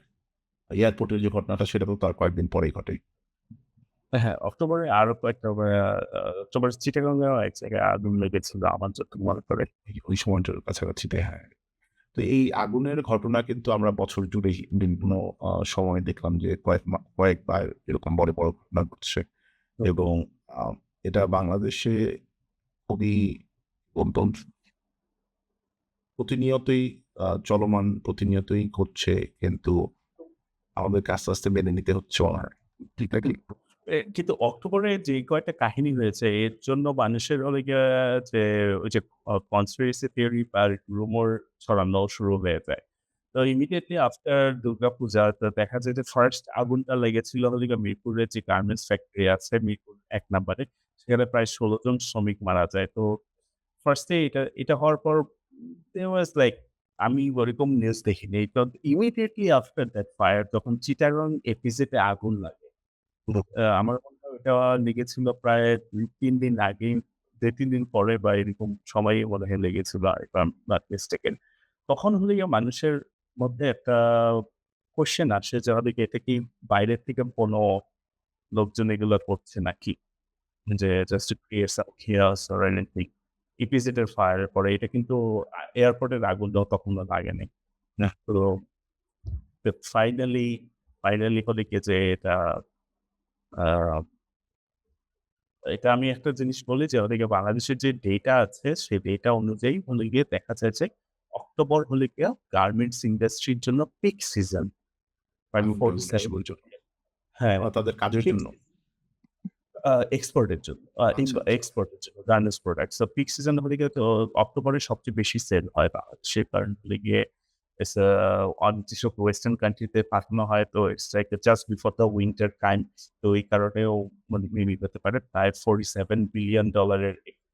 এয়ারপোর্টের যে ঘটনাটা সেটা তো তার কয়েকদিন পরেই ঘটে। হ্যাঁ, অক্টোবরে আরো কয়েকটা অক্টোবরে চিটাগাংয়েও এক জায়গায় আগুন লেগেছিল আমার যতটুকু মনে পড়ে। ওই সময়টার কাছাকাছিতে হ্যাঁ। তো এই আগুনের ঘটনা কিন্তু আমরা বছর জুড়েই বিভিন্ন সময় দেখলাম যে কয়েকবার এরকম বড়, বড় ঘটনা ঘটছে এবং আ এটা বাংলাদেশে খুবই অত্যন্ত প্রতিনিয়তই চলমান, প্রতিনিয়তই ঘটছে কিন্তু আমাদেরকে আস্তে, আস্তে মেনে নিতে হচ্ছে মনে হয়। ঠিক নাকি? কিন্তু অক্টোবরে যে কয়েকটা কাহিনী হয়েছে এর জন্য মানুষের হলো গিয়ে যে ওই যে কনস্পিরেসি থিওরি বা রুমর ছড়ানো শুরু হয়ে যায়। তো ইমিডিয়েটলি আফটার দুর্গাপূজা তো দেখা যায় যে ফার্স্ট আগুনটা লেগেছিল হলো গিয়ে মিরপুরের যে গার্মেন্টস ফ্যাক্টরি আছে মিরপুর ১ নাম্বারে। সেখানে প্রায় ১৬ জন শ্রমিক মারা যায়। তো ফার্স্ট এ এটা হওয়ার পর there was like আমি ওরকম নিউজ দেখিনি। তো ইমিডিয়েটলি আফটার দ্যাট ফায়ার যখন চিটাগং এপিজেডে আগুন লাগে আমার মনে হয় ওটা লেগেছিল প্রায় ২-৩ দিন আগেই ২-৩ দিন পরে বা এরকম সময়ে মনে হয় লেগেছিল if I'm not mistaken তখন হলো গিয়ে মানুষের মধ্যে একটা কোয়েশ্চেন আসে যে হবে কি এটা কি বাইরের থেকে কোনো লোকজন এগুলো করছে নাকি? যে just to create some chaos or anything EPZ এর ফায়ার এর পরে এটা কিন্তু এয়ারপোর্টের আগুনটাও তখনও লাগেনি। তো ফাইনালি হলো গিয়ে যে আ এটা আমি একটা জিনিস বলি যে ওদিকে বাংলাদেশের যে ডেটা আছে সেই ডেটা অনুযায়ী হলো গিয়ে দেখা যায় যে অক্টোবর হলো গিয়ে গার্মেন্টস ইন্ডাস্ট্রির জন্য পিক সিজন আগুনটা বেশি 47 বলছো। হ্যাঁ, তাদের কাজের পিক জন্য। এক্সপোর্টের জন্য আচ্ছা, আচ্ছা। এক্সপোর্টের জন্য garments product. So peak season হলে গিয়ে তো অক্টোবরে সবচেয়ে বেশি সেল হয় বাংলাদেশে। কারণ হলে গিয়ে ইটস যেসব ওয়েস্টার্ন কান্ট্রিতে পাঠানো হয় তো it's like just before the winter time. তো এই কারণেও মানে মেবি হতে পারে প্রায় $47 বিলিয়ন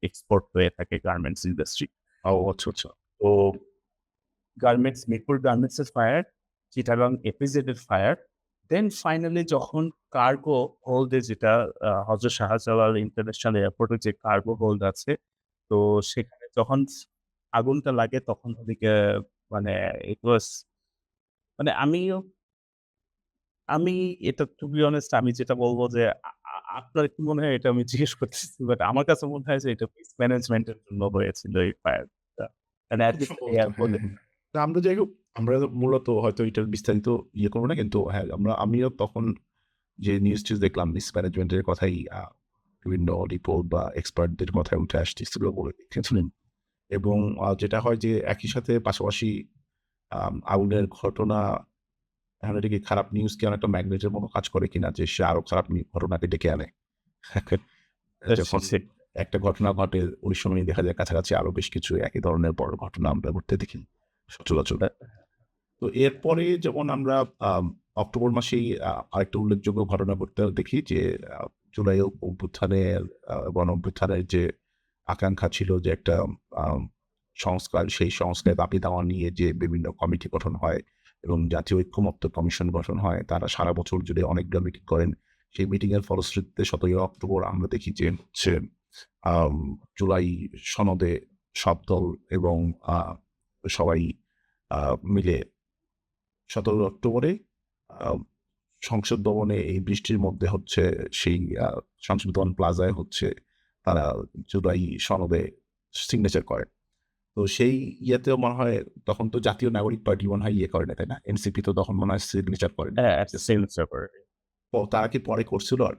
এক্সপোর্ট হয়ে থাকে গার্মেন্টস ইন্ডাস্ট্রি। ও আচ্ছা, আচ্ছা। তো গার্মেন্টস মিরপুর গার্মেন্টসের ফায়ার, চিটাগাং এপিজেডের ফায়ার। দেন ফাইনালি যখন কার্গো হোল্ডে যেটা হযরত শাহজালাল ইন্টারন্যাশনাল এয়ারপোর্টে যে কার্গো হোল্ড আছে, তো সেখানে যখন আগুনটা লাগে তখন ওদিকে মানে ইট ওয়াজ মানে আমি এটা টু বি অনেস্ট আমি যেটা বলব যে আপনার কি মনে হয় এটা আমি জিজ্ঞেস করতেছি। বাট আমার কাছে মনে হয় যে এটা মিসম্যানেজমেন্ট এর জন্য হয়েছিল এই ফায়ারটা। মানে এট খুব লিস্ট সম্ভবত এয়ারপোর্টে হ্যাঁ। তা আমরা যাই হোক, আমরা মূলত হয়তো এটার বিস্তারিত করব না। কিন্তু হ্যাঁ, আমিও তখন যে নিউজ-টিউজ দেখলাম মিসম্যানেজমেন্ট এর কথাই বিভিন্ন রিপোর্ট বা এক্সপার্টদের কথাই উঠে আসতেছিল বলে দেখেছিলেন। এবং যেটা হয় যে একই সাথে পাশাপাশি আগুনের ঘটনা, এখন এটা কি খারাপ নিউজ কি অনেকটা ম্যাগনেটের মতো কাজ করে কিনা যে সে আরো খারাপ ঘটনাকে ডেকে আনে। যখন একটা ঘটনা ঘটে ওই সময়ই দেখা যায় কাছাকাছি আরো বেশ কিছু একই ধরনের বড় ঘটনা আমরা ঘটতে দেখি সচরাচর। তো এরপরে যেমন আমরা অক্টোবর মাসেই আরেকটা উল্লেখযোগ্য ঘটনা ঘটতে দেখি যে জুলাই অভ্যুত্থানের গণ অভ্যুত্থানের যে আকাঙ্ক্ষা ছিল যে একটা আম সংস্কার, সেই সংস্কারের দাবি দেওয়া নিয়ে যে বিভিন্ন কমিটি গঠন হয় এবং জাতীয় ঐক্যমত্য কমিশন গঠন হয়। তারা সারা বছর জুড়ে অনেকগুলো মিটিং করেন। সেই মিটিং এর ফলশ্রুতিতে ১৭ই অক্টোবর আমরা দেখি যে হচ্ছে আম জুলাই সনদে সব দল এবং সবাই আ মিলে ১৭ অক্টোবরে আ সংসদ ভবনে এই বৃষ্টির মধ্যে হচ্ছে সেই সংসদ ভবন প্লাজায় হচ্ছে তারা জুলাই সনদে সিগনেচার করে। তো সেই ইয়েতেও মনে হয় তখন তো জাতীয় নাগরিক পার্টি মনে হয় করে না, তাই না? এনসিপি তো তখন মনে হয় সিগনেচার করেনি। হ্যাঁ, একটা সিগনেচার করে। তারা কি পরে করছিল আর?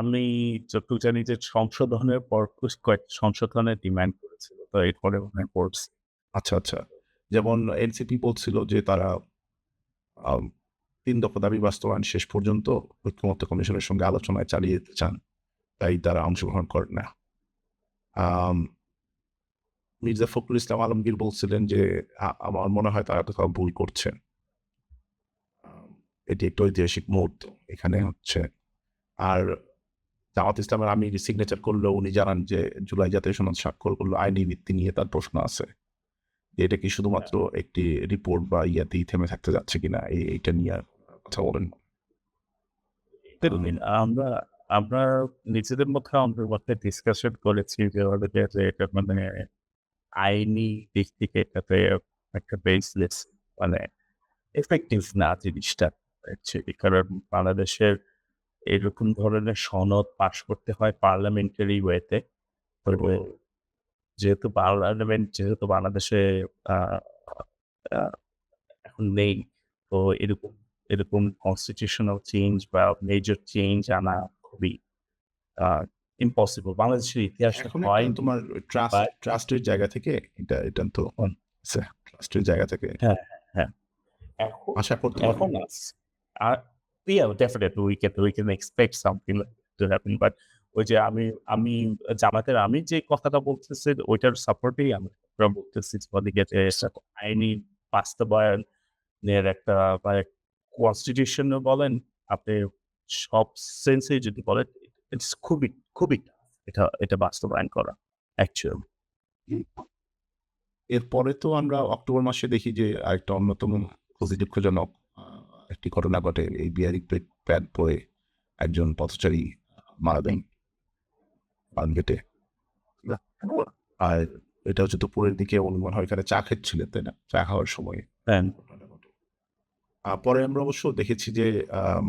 আমি যতটুকু জানি যে সংশোধনের পর কয়েক সংশোধনের ডিমান্ড করেছিল। তো এরপরে মনে হয় করছে। আচ্ছা, আচ্ছা। যেমন এনসিপি বলছিল যে তারা আম ৩ দফা দাবি বাস্তবায়ন শেষ পর্যন্ত ঐক্যমত্য কমিশনের সঙ্গে আলোচনায় চালিয়ে যেতে চান। তাই তারা অংশগ্রহণ করেন না। আম মির্জা ফখরুল ইসলাম আলমগীর বলছিলেন যে, আমার মনে হয় তারা কোথাও ভুল করছেন। আম এটি একটা ঐতিহাসিক মুহূর্ত। এখানে হচ্ছে আর জামাত ইসলামের আমির সিগনেচার করলেও উনি জানান যে, জুলাই জাতীয় সনদ স্বাক্ষর করলেও আইনি ভিত্তি নিয়ে তার প্রশ্ন আছে। যে এটা কি শুধুমাত্র একটি রিপোর্ট বা ইয়াতেই থেমে থাকতে যাচ্ছে কিনা এইটা নিয়ে কথা বলেন। দেখুন, আমরা আমরা নিজেদের মধ্যে অন্তর্গতে ডিসকাশন করেছি যে ওদেরকে যে এটা মানে আইনি দিক থেকে এটাতে একটা বেসলেস মানে এফেক্টিভ না জিনিসটা অ্যাকচুয়ালি। কারণ বাংলাদেশের এরকম ধরনের সনদ পাস করতে হয় পার্লামেন্টারি ওয়েতে। তবে যেহেতু বাংলাদেশে আ আ এখন নেই। তো এরকম কনস্টিটিউশনাল চেঞ্জ বা মেজর চেঞ্জ আনা খুবই আ ইম্পসিবল। বাংলাদেশের ইতিহাসে এখন একটা হয়নি। তোমার বাট ট্রাস্টের জায়গা থেকে এটা তো ট্রাস্টের জায়গা থেকে হ্যাঁ, হ্যাঁ। এখন আশা করতে পারি। এখন আছে। আর yeah, definitely we can expect something like to happen. But ওই যে আমি জামাতের আমির যে কথাটা বলতেছে ওইটার সাপোর্টেই আমরা বলতেছি যে ওদিকে যে আইনি বাস্তবায়নের একটা মানে কনস্টিটিউশন বলেন, আপনি সব সেন্সেই যদি বলেন ইটস খুবই tough এটা বাস্তবায়ন করা অ্যাকচুয়ালি। এরপরে তো আমরা অক্টোবর মাসে দেখি যে আরেকটা অন্যতম খুবই দুঃখজনক আ একটি ঘটনা ঘটে। এই বিহারি প্যাড পরে একজন পথচারী মারা যান পানগেটে। আর এটা হচ্ছে দুপুরের দিকে উনি মনে হয় এখানে চা খাচ্ছিলেন, তাই না? চা খাওয়ার সময় হ্যাঁ, ঘটনাটা ঘটে। পরে আমরা অবশ্য দেখেছি যে আম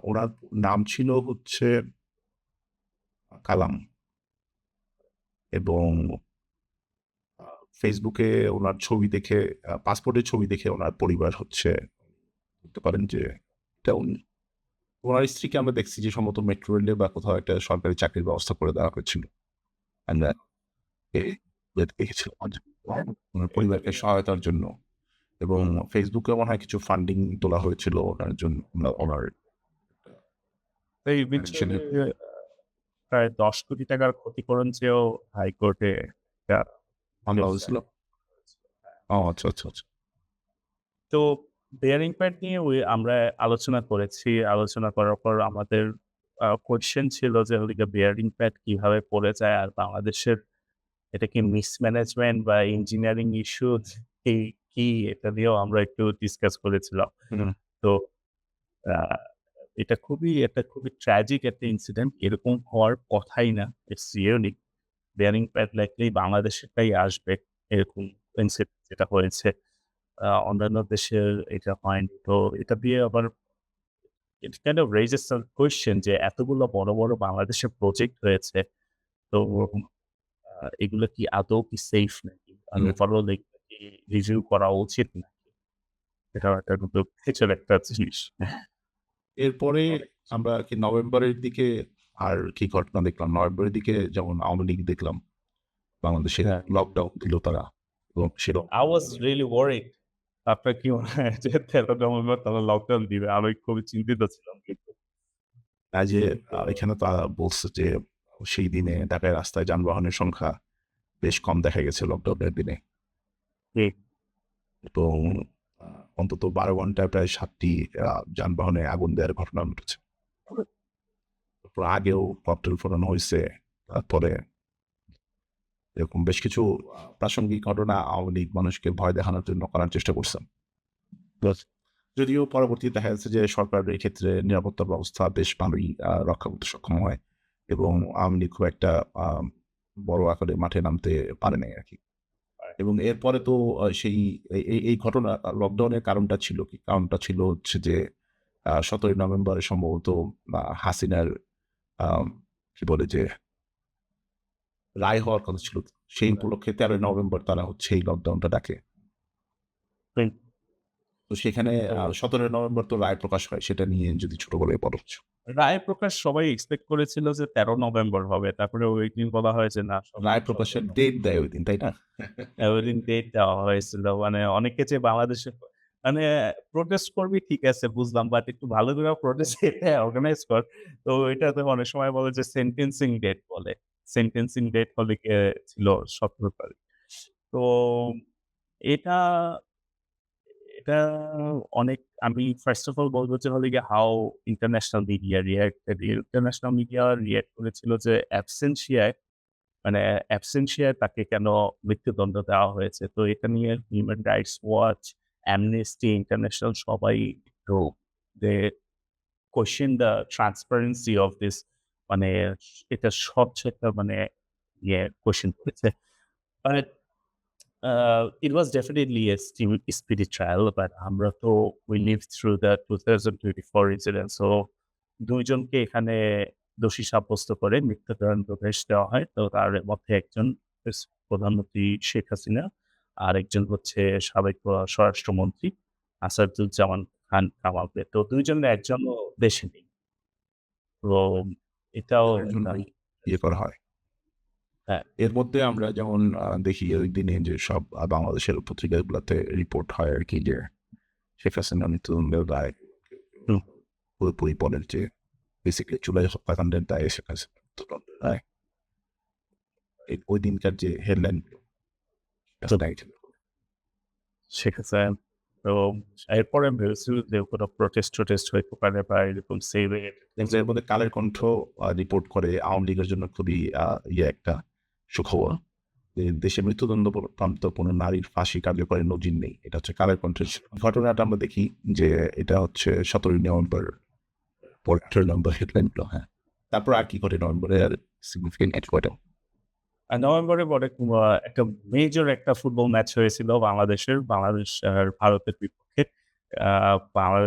উনার নাম ছিল হচ্ছে কালাম এবং আ ফেসবুকে উনার ছবি দেখে পাসপোর্টের ছবি দেখে উনার পরিবার হচ্ছে বলতে পারেন যে এটা উনি। উনার স্ত্রীকে আমরা দেখছি যে সম্ভবত মেট্রো রেলে বা কোথাও একটা সরকারি চাকরির ব্যবস্থা করে দেওয়া হয়েছিল। আমরা এ দেখেছিলাম উনার পরিবারকে সহায়তার জন্য এবং ফেসবুকে মনে হয় কিছু ফান্ডিং তোলা হয়েছিল ওনার জন্য ওনার তো eventually প্রায় ১০ কোটি টাকার ক্ষতিপূরণ চেয়েও হাইকোর্টে একটা মামলা কেস হয়েছিল? ও আচ্ছা, আচ্ছা, আচ্ছা। তো বেয়ারিং প্যাড নিয়ে আমরা আলোচনা করেছি। আলোচনা করার পর আমাদের কোয়েশ্চেন ছিল যে বেয়ারিং প্যাড কিভাবে পড়ে যায়? আর বাংলাদেশের এটা কি মিসম্যানেজমেন্ট বা ইঞ্জিনিয়ারিং ইস্যু কি, কি এটা নিয়েও আমরা একটু ডিসকাস করেছিলাম। হুম, তো আ এটা খুবই ট্র্যাজিক একটা ইনসিডেন্ট। এরকম হওয়ার কথাই না। It's unique. Bearing pad likely বাংলাদেশেরটাই আসবে। এরকম ইনসিডেন্ট যেটা হয়েছে। অন্যান্য দেশের এটা হয়নি। তো এটা দিয়ে আবার it kind of raises some question যে এতগুলো বড়, বড় বাংলাদেশের প্রজেক্ট হয়েছে। তো এগুলো কি আদৌ কি সেফ নাকি? আর হুম। ওভারঅল এগুলো কি রিভিউ করা উচিত নাকি? এটাও একটা কিন্তু ফিউচার একটা জিনিস। এরপরে আমরা কি নভেম্বরের দিকে আর কি ঘটনা দেখলাম? নভেম্বরের দিকে যেমন আওয়ামী লীগ দেখলাম বাংলাদেশে হ্যাঁ। লকডাউন দিল তারা এবং সেটা I was really worried. আপনার কি মনে হয় যে ১৩ নভেম্বর তারা লকডাউন দিবে? আমি খুবই চিন্তিত ছিলাম কিন্তু। যে এখানে তারা বলছে যে সেই দিনে ঢাকায় রাস্তায় যানবাহনের সংখ্যা বেশ কম দেখা গেছে লকডাউনের দিনে জি, এবং অন্তত ১২ ঘন্টায় প্রায় ৭ টি যানবাহনে আগুন দেওয়ার ঘটনা ঘটেছে। তারপর আগেও ককটেল ফোড়ানো হইছে। তারপরে এরকম বেশ কিছু প্রাসঙ্গিক ঘটনা আওয়ামী লীগ মানুষকে ভয় দেখানোর জন্য করার চেষ্টা করছেন। যদিও পরবর্তীতে দেখা যাচ্ছে যে সরকার এক্ষেত্রে নিরাপত্তা ব্যবস্থা বেশ ভালোই রক্ষা করতে সক্ষম হয় এবং আওয়ামী লীগ খুব একটা বড় আকারে মাঠে নামতে পারে নাই আরকি। এবং এরপরে তো সেই এই ঘটনা লকডাউনের কারণটা ছিল কি? কারণটা ছিল হচ্ছে যে ১৭ই নভেম্বরে সম্ভবত হাসিনার আম কি বলে যে রায় হওয়ার কথা ছিল। সেই উপলক্ষে ১৩ই নভেম্বর তারা হচ্ছে এই লকডাউনটা ডাকে। হুম। তো সেখানে ১৭ই নভেম্বর তো রায় প্রকাশ হয়। সেটা নিয়ে যদি ছোট করে বলো কিছু। রায় প্রকাশ সবাই এক্সপেক্ট করেছিল যে ১৩ নভেম্বর হবে। তারপরে ওইদিন বলা হয় যে না রায় প্রকাশের ডেট দেয় ঐদিন, তাই না? ওইদিন ডেট দেওয়া হয়েছিল। মানে অনেকে যে বাংলাদেশে মানে প্রোটেস্ট করবি ঠিক আছে বুঝলাম। বাট একটু ভালো করে প্রোটেস্ট এটা অর্গানাইজ কর। তো এটাতে অনেক সময় বলে যে সেন্টেন্সিং ডেট বলে। সেন্টেন্সিং ডেট হলে গিয়ে ছিল ১৭ তারিখ। তো এটা এটা অনেক আমি ফার্স্ট অফ অল বলব যে হলো গিয়ে how international media reacted. International media react করেছিল যে অ্যাবসেনশিয়ায় তাকে কেন মৃত্যুদণ্ড দেওয়া হয়েছে। তো এটা নিয়ে Human Rights Watch, Amnesty International সবাই একটু they question the transparency of this মানে এটা স্বচ্ছ একটা মানে কোয়েশ্চেন করেছে। But it was definitely a speedy trial, but আমরা তো we lived through the 2024 incident. So ২ জনকে এখানে দোষী সাব্যস্ত করে মৃত্যুদণ্ডাদেশ দেওয়া হয়। তো তার মধ্যে একজন প্রধানমন্ত্রী শেখ হাসিনা, আরেকজন হচ্ছে সাবেক স্বরাষ্ট্রমন্ত্রী আসাদুজ্জামান খান কামাল। তো ২ জনের একজনও দেশে নেই। তো এটাও এর জন্যই ইয়ে করা হয়। হ্যাঁ, এর মধ্যে আমরা যেমন দেখি ওই দিনে যে সব বাংলাদেশের পত্রিকাগুলাতে রিপোর্ট হয় আরকি যে শেখ হাসিনা মৃত্যুদণ্ডের দায় হুম, পুরোপুরি বলেন যে বেসিক্যালি জুলাই হত্যাকাণ্ডের দায়ে শেখ হাসিনা মৃত্যুদণ্ডের দায়। ওই দিনকার যে হেডলাইন শেখ হাসিনা তো এরপরে আমি ভেবেছিল যে কোনো প্রটেস্ট হইতে পারে বা এরকম সেভ এর মধ্যে কালের কণ্ঠ রিপোর্ট করে আওয়ামী লীগের জন্য খুবই একটা সুখবর। যে দেশে মৃত্যুদণ্ড প্রাপ্ত কোনো নারীর ফাঁসি কার্যকরের নজির নেই। এটা হচ্ছে কালের কণ্ঠের ঘটনাটা আমরা দেখি যে এটা হচ্ছে ১৭ই নভেম্বর পরে ১৮ নভেম্বর হেডলাইন গুলো, হ্যাঁ। তারপর আর কি ঘটে নভেম্বরে আর সিগনিফিকেন্ট কিছু ঘটে? নভেম্বরে পরে একটা মেজর একটা ফুটবল ম্যাচ হয়েছিল বাংলাদেশ আর ভারতের বিপক্ষে। Uh Bangla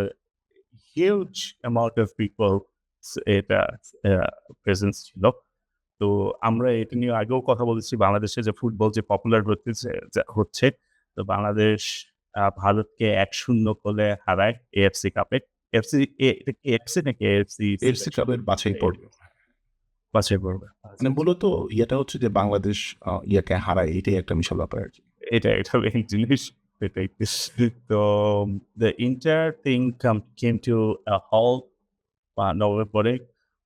huge amount of people এটা আ প্রেজেন্স ছিল। তো আমরা এটা নিয়ে আগেও কথা বলেছি বাংলাদেশে যে ফুটবল যে পপুলার হচ্ছে। তো বাংলাদেশ ভারতকে ১-০ গোলে হারায় এএফসি কাপে। এফসি এটা কি এফসি নাকি এএফসি এফসি কাপের বাছাই পর্ব। বাছাই পর্বে। মানে মূলত ইয়েটা হচ্ছে যে বাংলাদেশ ইয়াকে হারায় এটাই একটা বিশাল ব্যাপার আরকি। এটা মেইন জিনিস। এটাই। তো the entire thing came to a halt নভেম্বরে।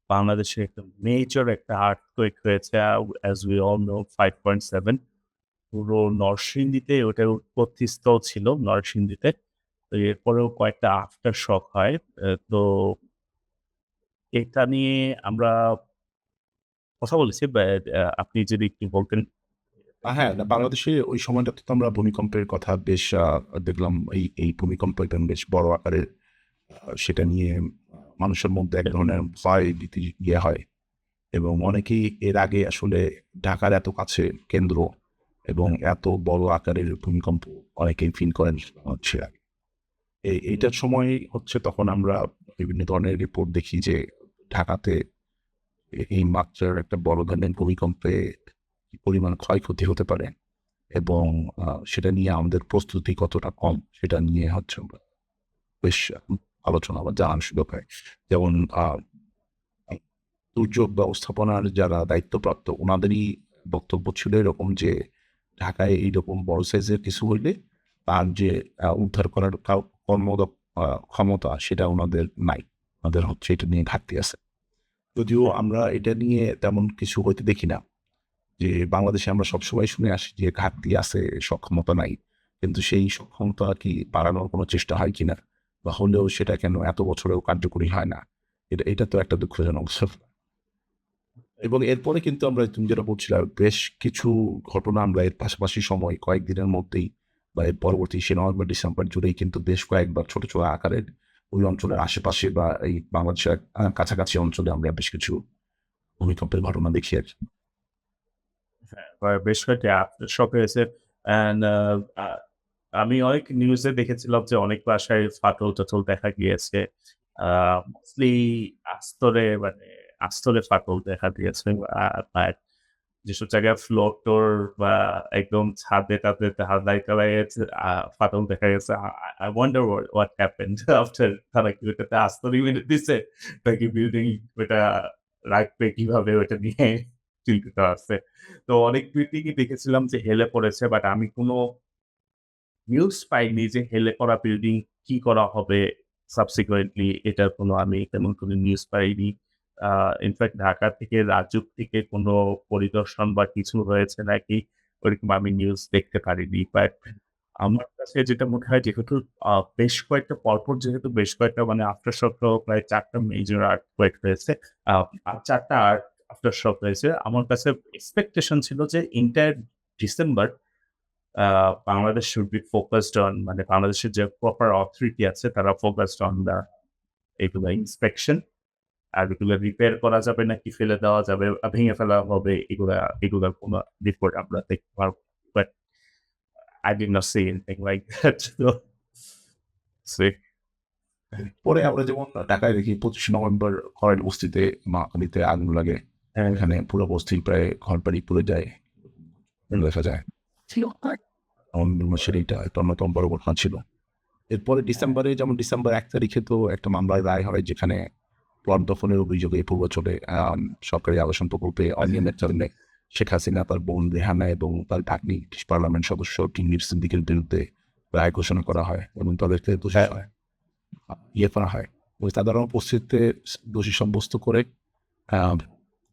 বাংলাদেশে একটা মেজর একটা আর্থকুয়েক হয়েছে। অ্যাজ উই অল নো 5.7 পুরো নরসিংদীতে ওটার উৎপত্তিস্থল ছিল নরসিংদীতে। তো এরপরেও কয়েকটা আফটার শক হয়। তো এটা নিয়ে আমরা কথা বলেছি বাট আপনি যদি একটু বলতেন। হ্যাঁ, না বাংলাদেশে ওই সময়টাতে তো আমরা ভূমিকম্পের কথা বেশ দেখলাম। এই ভূমিকম্প এবং বেশ বড় আকারের সেটা নিয়ে মানুষের মধ্যে এক ধরনের ভয়-ভীতি হয় এবং অনেকেই এর আগে আসলে ঢাকার এত কাছে কেন্দ্র এবং এত বড় আকারের ভূমিকম্প অনেকেই ফিল করেন হচ্ছে আগে। এইটার সময় হচ্ছে তখন আমরা বিভিন্ন ধরনের রিপোর্ট দেখি যে ঢাকাতে এই মাত্রার একটা বড় ধরনের ভূমিকম্পে কি পরিমাণ ক্ষয়ক্ষতি হতে পারে এবং সেটা নিয়ে আমাদের প্রস্তুতি কতটা কম সেটা নিয়ে হচ্ছে আমরা বেশ আলোচনা বা জানার সুযোগ হয়। যেমন দুর্যোগ ব্যবস্থাপনার যারা দায়িত্বপ্রাপ্ত ওনাদেরই বক্তব্য ছিল এরকম যে ঢাকায় এইরকম বড় সাইজের কিছু হইলে তার যে উদ্ধার করার ক্ষমতা সেটা ওনাদের নাই। ওনাদের হচ্ছে এটা নিয়ে ঘাটতি আছে। যদিও আমরা এটা নিয়ে তেমন কিছু হইতে দেখি না। যে বাংলাদেশে আমরা সবসময় শুনে আসি যে ঘাটতি আছে, সক্ষমতা নাই। কিন্তু সেই সক্ষমতা কি বাড়ানোর কোনো চেষ্টা হয় কিনা? বা হলেও সেটা কেন এত বছরেও কার্যকরী হয় না? এটা তো একটা দুঃখজনক বিষয়। এবং এরপরে কিন্তু আমরা তুমি যেটা বলছিলা বেশ কিছু ঘটনা আমরা এর পাশাপাশি সময় কয়েকদিনের মধ্যেই বা এর পরবর্তী সে নভেম্বর, ডিসেম্বর জুড়েই কিন্তু বেশ কয়েকবার ছোট, ছোট আকারের ওই অঞ্চলের আশেপাশে বা এই বাংলাদেশের কাছাকাছি অঞ্চলে আমরা বেশ কিছু ভূমিকম্পের ঘটনা দেখি আরকি। বেশ কয়েকটি আফটার শক হয়েছে অ্যান্ড আমি অনেক নিউজে দেখেছিলাম যে অনেক বাসায় ফাটল-টাটল দেখা গিয়েছে। মোস্টলি আস্তরে ফাটল দেখা দিয়েছে। বাট যেসব জায়গায় ফ্লোর-টোর বা একদম ছাদে-টাদে ঢালাই-টালাই ফাটল দেখা গেছে। I wonder what happened after তারা কি ওটাতে আস্তরই মেরে দিছে? নাকি বিল্ডিং ওটা রাখবে কিভাবে ওটা নিয়ে চিন্তিত আছে। তো অনেক টুইটেই দেখেছিলাম যে হেলে পড়েছে বাট আমি কোনো নিউজ পাইনি যে হেলে পড়া বিল্ডিং কি করা হবে সাবসিকুয়েন্টলি এটার কোনো আমি তেমন কোনো নিউজ পাইনি। ইনফেক্ট ঢাকা থেকে রাজুক থেকে কোনো পরিদর্শন বা কিছু হয়েছে নাকি ওরকম আমি নিউজ দেখতে পারিনি। বাট আমার কাছে যেটা মনে হয় যেহেতু বেশ কয়েকটা পরপর যেহেতু বেশ কয়েকটা মানে আফটার শক সহ প্রায় ৪ টা মেজর আর্থকুয়েক হয়েছে। আর ৪ টা আফটার শক হয়েছে। আমার কাছে এক্সপেকটেশন ছিল যে entire December Bangladesh should be focused on মানে বাংলাদেশের যে প্রপার অথরিটি আছে তারা ফোকাসড অন এগুলা ইন্সপেকশন। আর এগুলা রিপেয়ার করা যাবে নাকি ফেলে দেওয়া যাবে, ভেঙে ফেলা হবে এগুলার কোনো রিপোর্ট আমরা দেখতে পারবো। But I did not see anything like that. So, see. পরে আমরা যেমন ঢাকায় দেখি ২৫ নভেম্বর কয়েল বস্তিতে মাকালিতে আগুন লাগে। হ্যাঁ, এখানে পুরো বস্তি প্রায় ঘরবাড়ি পুড়ে যায় দেখা যায়। নভেম্বর মাসের এইটা একটা অন্যতম বড় ঘটনা ছিল। এরপরে ডিসেম্বরে যেমন ডিসেম্বর ১ তারিখে তো একটা মামলায় রায় হয় যেখানে প্লট দখলের অভিযোগে পূর্বাঞ্চলে সরকারি আবাসন প্রকল্পে অনিয়মের কারণে শেখ হাসিনা, তার বোন রেহানা এবং তার ভাগ্নি পার্লামেন্ট সদস্য টিনলির সিদ্দিকের বিরুদ্ধে রায় ঘোষণা করা হয় এবং তাদেরকে দোষী করা হয়। ওই সাধারণ উপস্থিতিতে দোষী সাব্যস্ত করে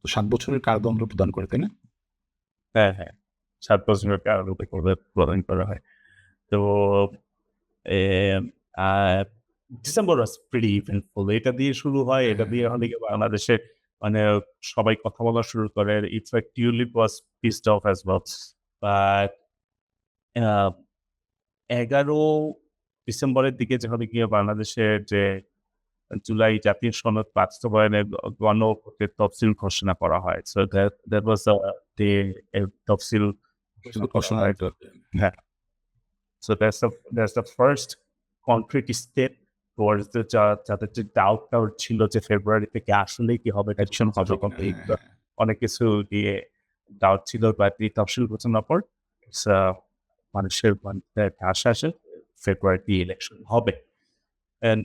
৭ বছরের কারাদণ্ড প্রদান করে, তাই না? হ্যাঁ। ৭ বছরের কারারোপে প্রদান করা হয়। তো am a December was pretty eventful. এটা দিয়ে শুরু হয়, এটা দিয়ে হলে গিয়ে বাংলাদেশে মানে সবাই কথা বলা শুরু করে। In fact Tulip was pissed off as well. But uh ১১ ডিসেম্বরের দিকে যখন গিয়ে বাংলাদেশের যে জুলাই জাতীয় সনদ বাস্তবায়নের গণভোটের তফসিল ঘোষণা করা হয়। সো দ্যাট ওয়াজ ডে তফসিল ঘোষণা করা হয়। হ্যাঁ। So that's the first concrete step towards the যাদের যে ডাউট ছিল যে ফেব্রুয়ারি থেকে আসলেই কি হবে ইলেকশন হবে অনেক কিছু নিয়ে ডাউট ছিল বাট এই তফসিল ঘোষণার পর মানুষের মধ্যে একটা আশা আসে ফেব্রুয়ারিতে ইলেকশন হবে। And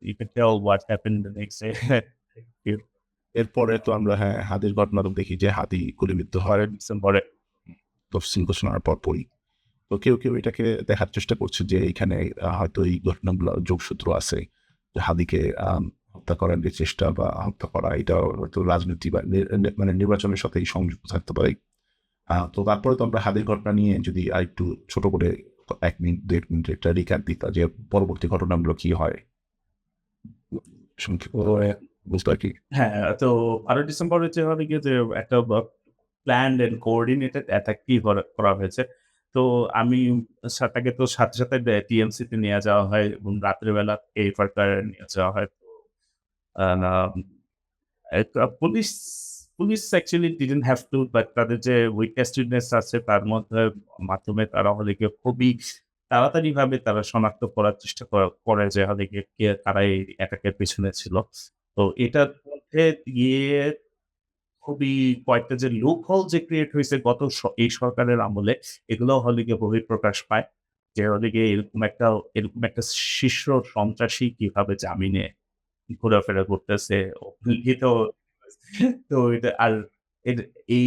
you can tell what happened the next day. এরপরে তো আমরা হাদির ঘটনা তো দেখি যে হাদি গুলিবিদ্ধ হয় ডিসেম্বরে। তফসিল ঘোষণার পরপরই। তো কেউ এটাকে দেখার চেষ্টা করছে যে এখানে হয়তো এই ঘটনাগুলো যোগসূত্র আছে যে হাদিকে হত্যা করার যে চেষ্টা বা হত্যা করা এটা হয়তো রাজনীতি বা মানে নির্বাচনের সাথেই সংযুক্ত থাকতে পারে। তো তারপরে তো আমরা হাদির ঘটনা নিয়ে যদি আরেকটু ছোট করে ১ মিনিট ১.৫ মিনিট একটা রিক্যাপ দিতা যে পরবর্তী ঘটনাগুলো কি হয়? সংক্ষিপ্ত করে বুঝতে আরকি। হ্যাঁ, তো ১২ ডিসেম্বরে যে হলো গিয়ে যে একটা প্ল্যান্ড এন্ড কোঅর্ডিনেটেড অ্যাটাক কি করা হয়েছে। তো আমি তাকে তো সাথে, সাথে টিএমসি তে নিয়ে যাওয়া হয় এবং রাত্রে বেলা এফআরকার নিয়ে যাওয়া হয়। আ একটা police actually didn't have to but তাদের যে উইটনেস আছে তার মাধ্যমে তারা হলে গিয়ে খুবই তাড়াতাড়িভাবে তারা শনাক্ত করার চেষ্টা করে যে হলে গিয়ে কারা এই অ্যাটাকের পেছনে ছিল। তো এটার মধ্যে গিয়ে খুবই কয়েকটা যে লুপ হোল যে ক্রিয়েট হইছে গত এই সরকারের আমলে এগুলো হলে গিয়ে বহিঃপ্রকাশ পায়। যে হলে গিয়ে এরকম একটা শীর্ষ সন্ত্রাসী কিভাবে জামিনে ঘোরাফেরা করতেছে। লিখিত তো এটা আর এর এই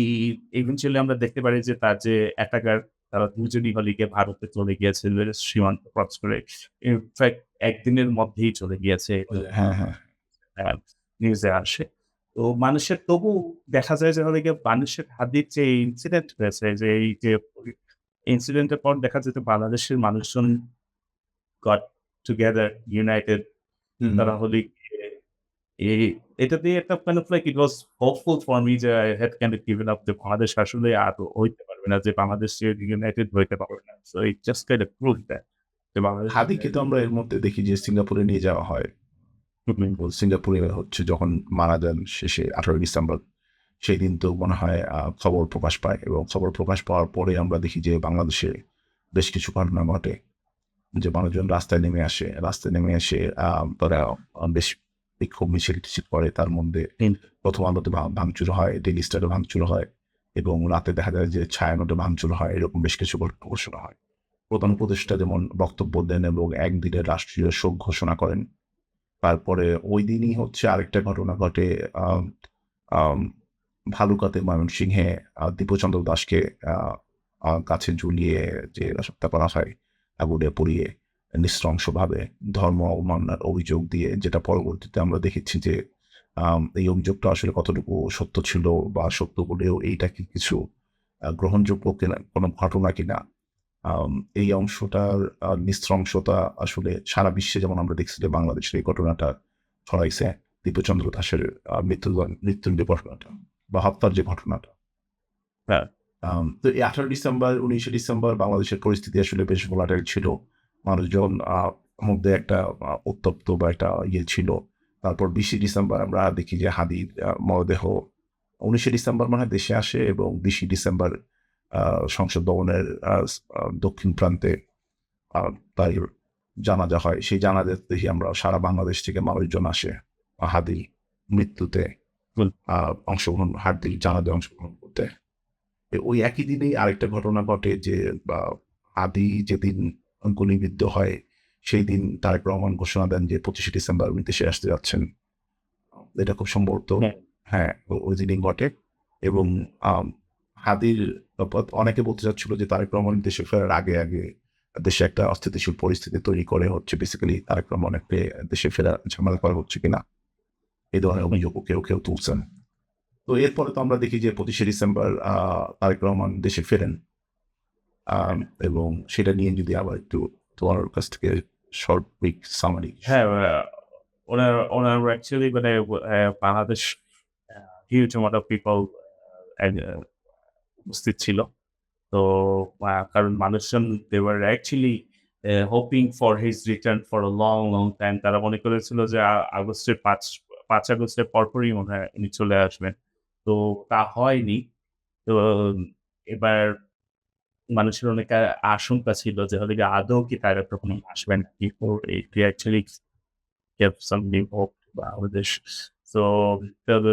eventually আমরা দেখতে পারি যে তার যে অ্যাটাকার তারা দুজনই হলে গিয়ে ভারতে চলে গিয়েছে সীমান্ত ক্রস করে। ইনফ্যাক্ট একদিনের মধ্যেই চলে গিয়েছে। হ্যাঁ, হ্যাঁ। হ্যাঁ, নিউজে আসে। তো মানুষের তবু দেখা যায় যে হলো গিয়ে মানুষের হাদির যে ইনসিডেন্ট হয়েছে যে এই যে ইনসিডেন্টের পর দেখা যেত বাংলাদেশের মানুষজন গট টুগেদার ইউনাইটেড হুম, তারা হলে গিয়ে এই এটা দিয়ে একটা kind of like it was hopeful for me যে I had kind of given up যে বাংলাদেশ আসলে আর হইতে পারবে না যে বাংলাদেশ ইউনাইটেড হইতে পারবে না। So it just kind of proved that যে বাংলাদেশ হাদিকে তো আমরা এর মধ্যে দেখি যে সিঙ্গাপুরে নিয়ে যাওয়া হয়। সিঙ্গাপুরে হচ্ছে যখন মারা যান শেষে ১৮ ডিসেম্বর সেদিন তো মনে হয় খবর প্রকাশ পায় এবং খবর প্রকাশ পাওয়ার পরে আমরা দেখি যে বাংলাদেশে বেশ কিছু ঘটনা ঘটে। যে মানুষজন রাস্তায় নেমে আসে। রাস্তায় নেমে এসে তারা বেশ বিক্ষোভ মিছিল-টিছিল করে। তার মধ্যে হুম, 'প্রথম আলোতে ভাঙচুর হয়, ডেইলি স্টারে ভাঙচুর হয় এবং রাতে দেখা যায় যে ছায়ানটে ভাঙচুর হয়। এরকম বেশ কিছু ঘোষণা হয়। প্রধান উপদেষ্টা যেমন বক্তব্য দেন এবং একদিনের রাষ্ট্রীয় শোক ঘোষণা করেন। তারপরে ঐদিনই হচ্ছে আরেকটা ঘটনা ঘটে আম আম ভালুকাতে ময়মনসিংহে দীপচন্দ্র দাসকে আ আ গাছে ঝুলিয়ে যে হত্যা করা হয় আগুনে পুড়িয়ে নৃশংসভাবে ধর্ম অবমাননার অভিযোগ দিয়ে যেটা পরবর্তীতে আমরা দেখেছি যে এই অভিযোগটা আসলে কতটুকু সত্য ছিল বা সত্য বলেও এইটা কি কিছু গ্রহণযোগ্য কিনা কোনো ঘটনা কিনা আম এই অংশটার নৃশংসতা আসলে সারা বিশ্বে যেমন আমরা দেখছি যে বাংলাদেশের এই ঘটনাটা ছড়াইছে দীপচন্দ্র দাসের মৃত্যুর যে ঘটনাটা বা হত্যার যে ঘটনাটা। হ্যাঁ, তো এই ১৮ ডিসেম্বর, ১৯শে ডিসেম্বর বাংলাদেশের পরিস্থিতি আসলে বেশ ভোলাটাইল ছিল। মানুষজন মধ্যে একটা উত্তপ্ত বা একটা ইয়ে ছিল। তারপর ২০শে ডিসেম্বর আমরা দেখি যে হাদির মরদেহ ১৯শে ডিসেম্বর মনে হয় দেশে আসে এবং ২০শে ডিসেম্বর আ সংসদ ভবনের দক্ষিণ প্রান্তে আ তার জানাজা হয়। সেই জানাজাতে দেখি আমরা সারা বাংলাদেশ থেকে মানুষজন আসে হাদির মৃত্যুতে হুম, আ হাদির জানাজায় অংশগ্রহণ করতে। ওই একই দিনেই আরেকটা ঘটনা ঘটে যে বা আদি যেদিন গুলিবিদ্ধ হয়, সেই দিন তারেক রহমান ঘোষণা দেন যে ২৫শে ডিসেম্বর উনি দেশে আসতে যাচ্ছেন। এটা খুব সম্ভবত হ্যাঁ, হ্যাঁ, ওই দিনই ঘটে এবং আম হাদির অনেকে বলতে চাচ্ছিল যে তারেক রহমান দেশে ফেরার আগে দেশে একটা অস্থিতিশীল পরিস্থিতি তৈরি করে হচ্ছে বেসিক্যালি তারেক রহমানকে দেশে ফেরার ঝামেলা করা হচ্ছে কিনা? এই ধরনের হুম। অভিযোগও কেউ তুলছেন। তো এরপরে তো আমরা দেখি যে ২৫শে ডিসেম্বর তারেক রহমান দেশে ফেরেন। আম এবং সেটা নিয়ে যদি আবার একটু তোমার কাছ থেকে শর্ট কুইক সামারি হ্যাঁ, ওনার অ্যাকচুয়ালি মানে Bangladesh huge amount of people উপস্থিত ছিল। তো কারণ মানুষজন they were actually hoping for his return for a long time. তারা মনে করেছিল যে আগস্টের ৫ আগস্টের পরপরই মনে হয় উনি চলে আসবেন। তো তা হয়নি। তো এবার মানুষের অনেক আশঙ্কা ছিল যে হলো গিয়ে আদৌ কি তারেক রহমান আসবেন নাকি? তো এটি actually gave some new hope to Bangladesh. So তবে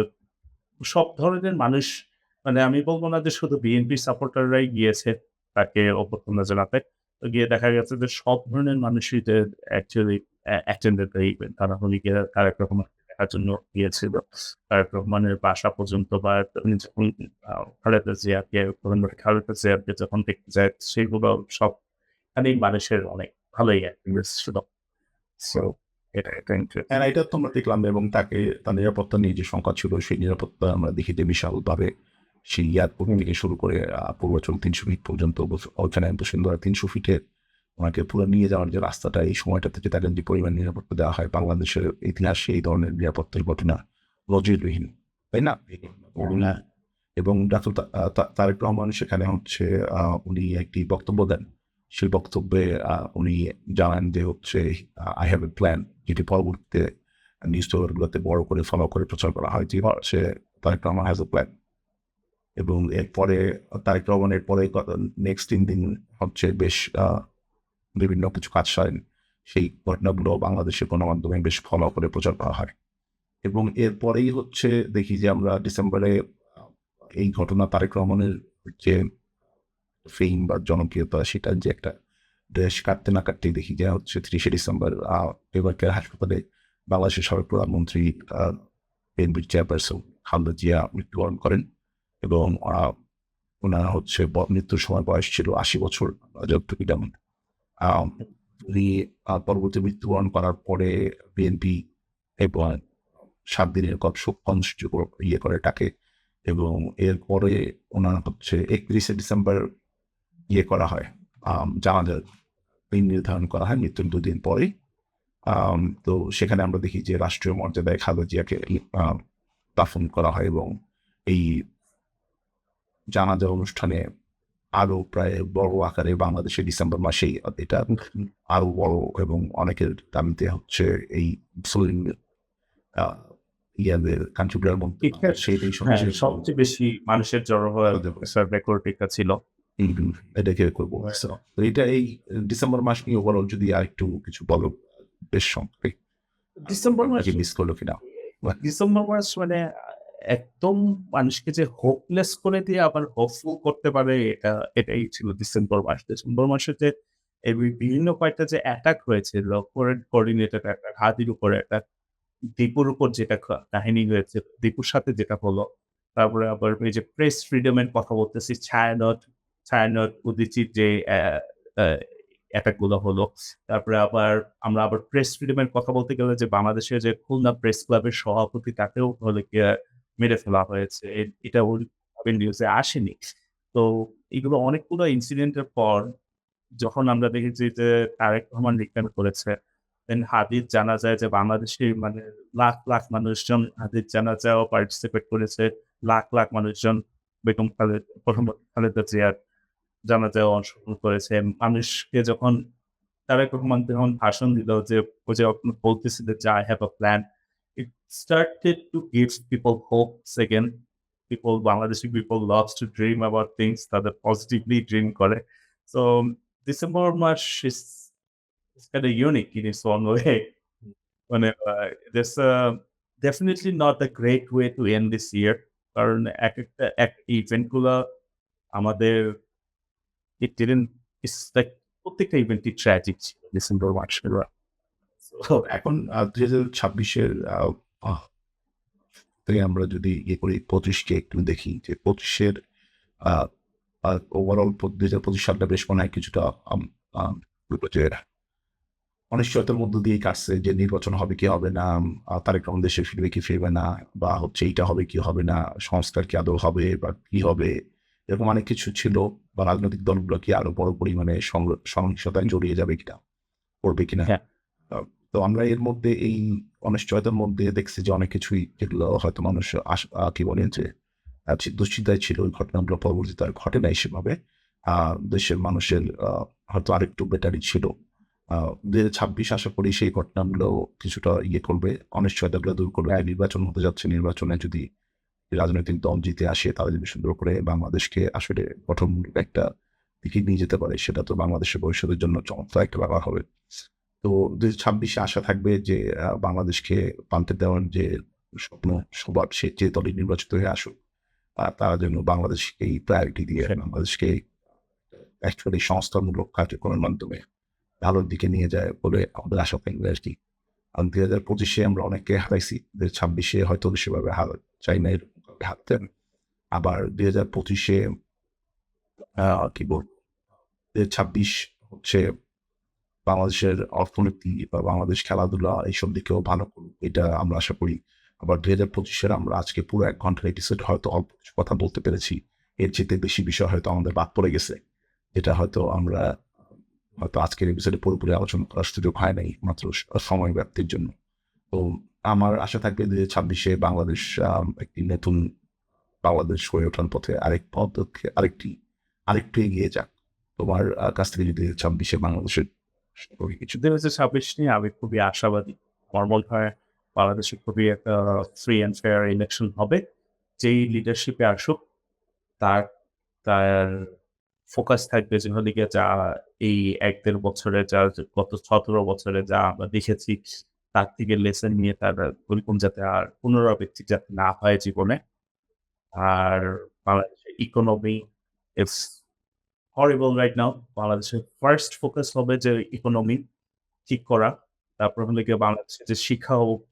সব ধরনের মানুষ মানে আমি বলব না যে শুধু বিএনপি সাপোর্টাররাই গিয়েছে তাকে অভ্যর্থনা জানাতে। তো গিয়ে দেখা গেছে যে সব ধরনের মানুষই যে অ্যাকচুয়ালি অ্যাটেন্ডেড এই ইভেন্ট। তারা হলে গিয়ে তারেক রহমানকে দেখার জন্য গিয়েছিল। তারেক রহমানের বাসা পর্যন্ত বা উনি যখন খালেদা জিয়াকে যখন দেখতে যায় সেগুলো সবখানেই মানুষের অনেক ভালোই অ্যাটেন্ডেন্স ছিল। সো এটা interesting। হ্যাঁ, এটা তো আমরা দেখলাম এবং তাকে তার নিরাপত্তা নিয়ে যে শঙ্কা ছিল সেই নিরাপত্তা আমরা দেখি যে বিশালভাবে সেই এয়ারপোর্ট থেকে শুরু করে পূর্বাচল ৩০০ ফিট পর্যন্ত ওইখানে বসুন্ধরা ৩০০ ফিটের ওনাকে পুরো নিয়ে যাওয়ার যে রাস্তাটা এই সময়টা থেকে তাকে যে পরিমাণ নিরাপত্তা দেওয়া হয় বাংলাদেশের ইতিহাসে এই ধরনের নিরাপত্তার ঘটনা নজিরবিহীন, তাই না? এবং ডাক্তার তারেক রহমান সেখানে হচ্ছে উনি একটি বক্তব্য দেন। সেই বক্তব্যে উনি জানান যে হচ্ছে আই হ্যাভ এ প্ল্যান, যেটি পরবর্তীতে নিউজ পেপারগুলোতে বড় করে ফলো করে প্রচার করা হয় যে হচ্ছে Tarique Rahman has a plan. এবং এরপরে তারেক রহমানের পরে নেক্সট ৩ দিন হচ্ছে বেশ বিভিন্ন কিছু কাজ সারেন। সেই ঘটনাগুলো বাংলাদেশের গণমাধ্যমে বেশ ফলো করে প্রচার করা হয়। এবং এরপরেই হচ্ছে দেখি যে আমরা ডিসেম্বরে এই ঘটনা তারেক রহমানের যে ফেম বা জনপ্রিয়তা সেটার যে একটা দেশ কাটতে না কাটতেই দেখি যে হচ্ছে ৩০শে ডিসেম্বর এবার কেয়ার হাসপাতালে বাংলাদেশের সাবেক প্রধানমন্ত্রী বিএনপির চেয়ারপারসন খালেদা জিয়া মৃত্যুবরণ করেন এবং ওনার হচ্ছে মৃত্যুর সময় বয়স ছিল ৮০ বছর যতটুকু যেমন। উনি পরবর্তী মৃত্যুবরণ করার পরে বিএনপি এবং ৭ দিনের শোক কর্মসূচি ইয়ে করে ডাকে এবং এরপরে ওনার হচ্ছে ৩১শে ডিসেম্বর ইয়ে করা হয়, জানাজার দিন নির্ধারণ করা হয় মৃত্যুর ২ দিন পরে। তো সেখানে আমরা দেখি যে রাষ্ট্রীয় মর্যাদায় খালেদা জিয়াকে দাফন করা হয় এবং এই জানাজা অনুষ্ঠানে আরো প্রায় বড় আকারে বাংলাদেশে ডিসেম্বর মাসেই এটা আরো বড় এবং অনেকের দাবিতে হচ্ছে এই মুসলিম ইয়াদের কান্ট্রিগুলোর মধ্যে সেই সবচেয়ে বেশি মানুষের জড়ো হওয়ার রেকর্ড এটা ছিল। এটাকে করবো। তো এটা এই ডিসেম্বর মাস নিয়ে ওভারঅল যদি আর একটু কিছু বলো বেশ সংক্ষেপে। ডিসেম্বর মাস মিস করলো কিনা? ডিসেম্বর মাস মানে একদম মানুষকে যে হোপলেস করে দিয়ে আবার হোপফুল করতে পারে এটাই ছিল ডিসেম্বর মাস। ডিসেম্বর মাসে যে এই বিভিন্ন কয়েকটা যে অ্যাটাক হয়েছিল, কোঅর্ডিনেটেড অ্যাটাক, হাদির উপরে অ্যাটাক, দীপুর উপর যেটা কাহিনী হয়েছে, দীপুর সাথে যেটা হলো, তারপরে আবার এই যে প্রেস ফ্রিডমের কথা বলতেছি, ছায়ানট উদীচির যে অ্যাটাক গুলো হলো, তারপরে আমরা আবার প্রেস ফ্রিডমের কথা বলতে গেলে যে বাংলাদেশের যে খুলনা প্রেস ক্লাবের সভাপতি তাকেও হলো গিয়ে মেরে ফেলা হয়েছে। এটা ওইভাবে নিউজে আসেনি। তো এগুলো অনেকগুলো ইনসিডেন্টের পর যখন আমরা দেখেছি যে তারেক রহমান রিটার্ন করেছে, দেন হাদির জানাজায় যে বাংলাদেশের মানে লাখ মানুষজন হাদির জানাজায়ও পার্টিসিপেট করেছে। লাখ মানুষজন বেগম খালেদা জিয়ার জানাজায় অংশগ্রহণ করেছে। মানুষকে যখন তারেক রহমান যখন ভাষণ দিল যে ওই যে বলতেছিল যে I have a plan, it started to give people hopes again. Bangladeshi people loves to dream about things, তাদের পজিটিভলি ড্রিম করে। So December মাস is kind of unique in its own way. মানে there's definitely not a great way to end this year. কারণ এক event গুলা আমাদের it didn't, it's like প্রত্যেকটা ইভেন্টই tragic ছিল ডিসেম্বর মাসে। তো এখন ২০২৬-এর থেকে আমরা যদি ইয়ে করি ২৫-কে একটু দেখি যে ২৫-এর ওভারঅল ২০২৫ সালটা বেশ মনে হয় কিছুটা অনিশ্চয়তার মধ্য দিয়েই কাটছে যে নির্বাচন হবে কি হবে না, তারেক রহমান দেশে ফিরবে কি ফিরবে না, বা হচ্ছে এইটা হবে কি হবে না, সংস্কার কি আদৌ হবে বা কি হবে, এরকম অনেক কিছু ছিল। বা রাজনৈতিক দলগুলো কি আরো বড় পরিমাণে সহিংসতায় জড়িয়ে যাবে কিনা, করবে কিনা। তো আমরা এর মধ্যে এই অনিশ্চয়তার মধ্যে দেখছি যে অনেক কিছুই যেগুলো হয়তো মানুষ কি বলেন যে দুশ্চিন্তায় ছিল, ওই ঘটনাগুলো পরবর্তীতে আর ঘটে নাই সেভাবে। দেশের মানুষের হয়তো আরেকটু বেটারই ছিল। ২০২৬ আশা করি সেই ঘটনাগুলো কিছুটা ইয়ে করবে, অনিশ্চয়তাগুলো দূর করবে। নির্বাচন হতে যাচ্ছে, নির্বাচনে যদি রাজনৈতিক দল জিতে আসে তারা যদি সুন্দর করে বাংলাদেশকে আসলে গঠনমূলক একটা দিকে নিয়ে যেতে পারে, সেটা তো বাংলাদেশের ভবিষ্যতের জন্য চমৎকার একটা ব্যাপার হবে। তো ২০২৬-এ আশা থাকবে যে বাংলাদেশকে পাল্টে দেওয়ার যে স্বপ্ন সবার, সে যে দলই নির্বাচিত হয়ে আসুক তারা যেন বাংলাদেশকেই প্রায়োরিটি দিয়ে বাংলাদেশকে অ্যাকচুয়ালি সংস্কারমূলক কার্যক্রমের মাধ্যমে ভালোর দিকে নিয়ে যায় বলে আমাদের আশা থাকবে আর কি। আর ২০২৫-এ আমরা অনেককে হারাইছি, ২০২৬-এ হয়তো সেভাবে চাই না হারতেন। আবার ২০২৫-এ কি বলবো, ২০২৬ হচ্ছে বাংলাদেশের অর্থনীতি বা বাংলাদেশ খেলাধুলা এইসব দিকেও ভালো করুক, এটা আমরা আশা করি। আবার 2025-এর আমরা আজকে পুরো 1 ঘন্টার এপিসোড হয়তো অল্প কিছু কথা বলতে পেরেছি। এর চেয়ে বেশি বিষয় হয়তো আমাদের বাদ পড়ে গেছে। যেটা হয়তো আমরা আজকের এপিসোডে পুরোপুরি আলোচনা করার সুযোগ হয় নাই, মাত্র সময় ব্যাপ্তির জন্য। তো আমার আশা থাকবে যে 26-এ বাংলাদেশ একটি নতুন বাংলাদেশ হয়ে ওঠার পথে আরেকটু এগিয়ে যাক। তোমার কাছ থেকে যদি 26-এ বাংলাদেশের সম্পর্কে কিছু 2026 নিয়ে আমি খুবই আশাবাদী। আমার মনে হয় বাংলাদেশে খুবই একটা ফ্রি অ্যান্ড ফেয়ার ইলেকশন হবে। যেই লিডারশিপে আসুক তার তার ফোকাস থাকবে যে হলো গিয়ে যা এই ১-১.৫ বছরে গত ১৭ বছরে যা আমরা দেখেছি তার থেকে লেসন নিয়ে তার ওরকম যাতে আর পুনরাবৃত্তি যাতে না হয় জীবনে। আর বাংলাদেশের economy it's horrible right now. বাংলাদেশের ফার্স্ট ফোকাস হবে যে ইকোনমি ঠিক করা। তারপর হলো গিয়ে বাংলাদেশের যে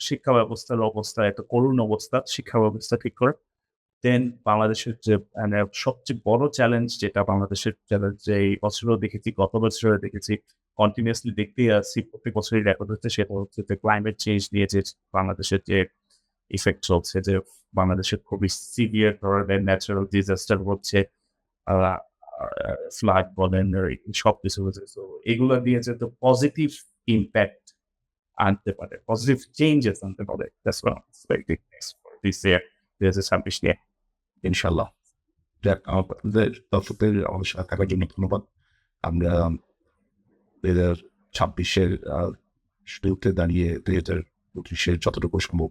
শিক্ষা ব্যবস্থার অবস্থা একটা করুণ অবস্থা, শিক্ষা ব্যবস্থা ঠিক করা। দেন বাংলাদেশের যে মানে সবচেয়ে বড় চ্যালেঞ্জ যেটা বাংলাদেশের চ্যালেঞ্জ যে এই বছরেও দেখেছি, গত বছরেও দেখেছি, কন্টিনিউয়াসলি দেখতেই আসছি, প্রত্যেক বছরই রেকর্ড হচ্ছে সেটা হচ্ছে যে ক্লাইমেট চেঞ্জ নিয়ে যে বাংলাদেশের যে ইফেক্ট চলছে, যে বাংলাদেশের খুবই সিভিয়ার ধরনের ন্যাচারাল ডিজাস্টার হচ্ছে। আ আ ফ্লাড বলেন সবকিছু হচ্ছে। সো এগুলো দিয়ে যাতে পজিটিভ ইমপ্যাক্ট আনতে পারে, পজিটিভ চেঞ্জেস আনতে পারে। That's what I am expecting next for this ইয়ার 2026 নিয়ে। ইনশাল্লাহ। যাক, আপনাদের দর্শকদের আমাদের সাথে থাকার জন্য ধন্যবাদ। আমরা 2026-এর শুরুতে দাঁড়িয়ে 2025-এর যতটুকু সম্ভব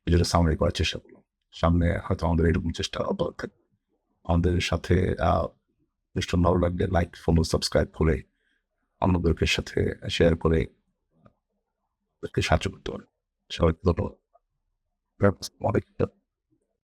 নিজেরা সামারি করার চেষ্টা করলাম। সামনে হয়তো আমাদের এরকম চেষ্টা অব্যাহত থাকবে। আমাদের সাথে নিশ্চয় ভালো লাগলে লাইক, ফলো, সাবস্ক্রাইব করে অন্যদের সাথে শেয়ার করে ওদেরকে সাহায্য করতে পারেন। সবাইকে ধন্যবাদ। অনেক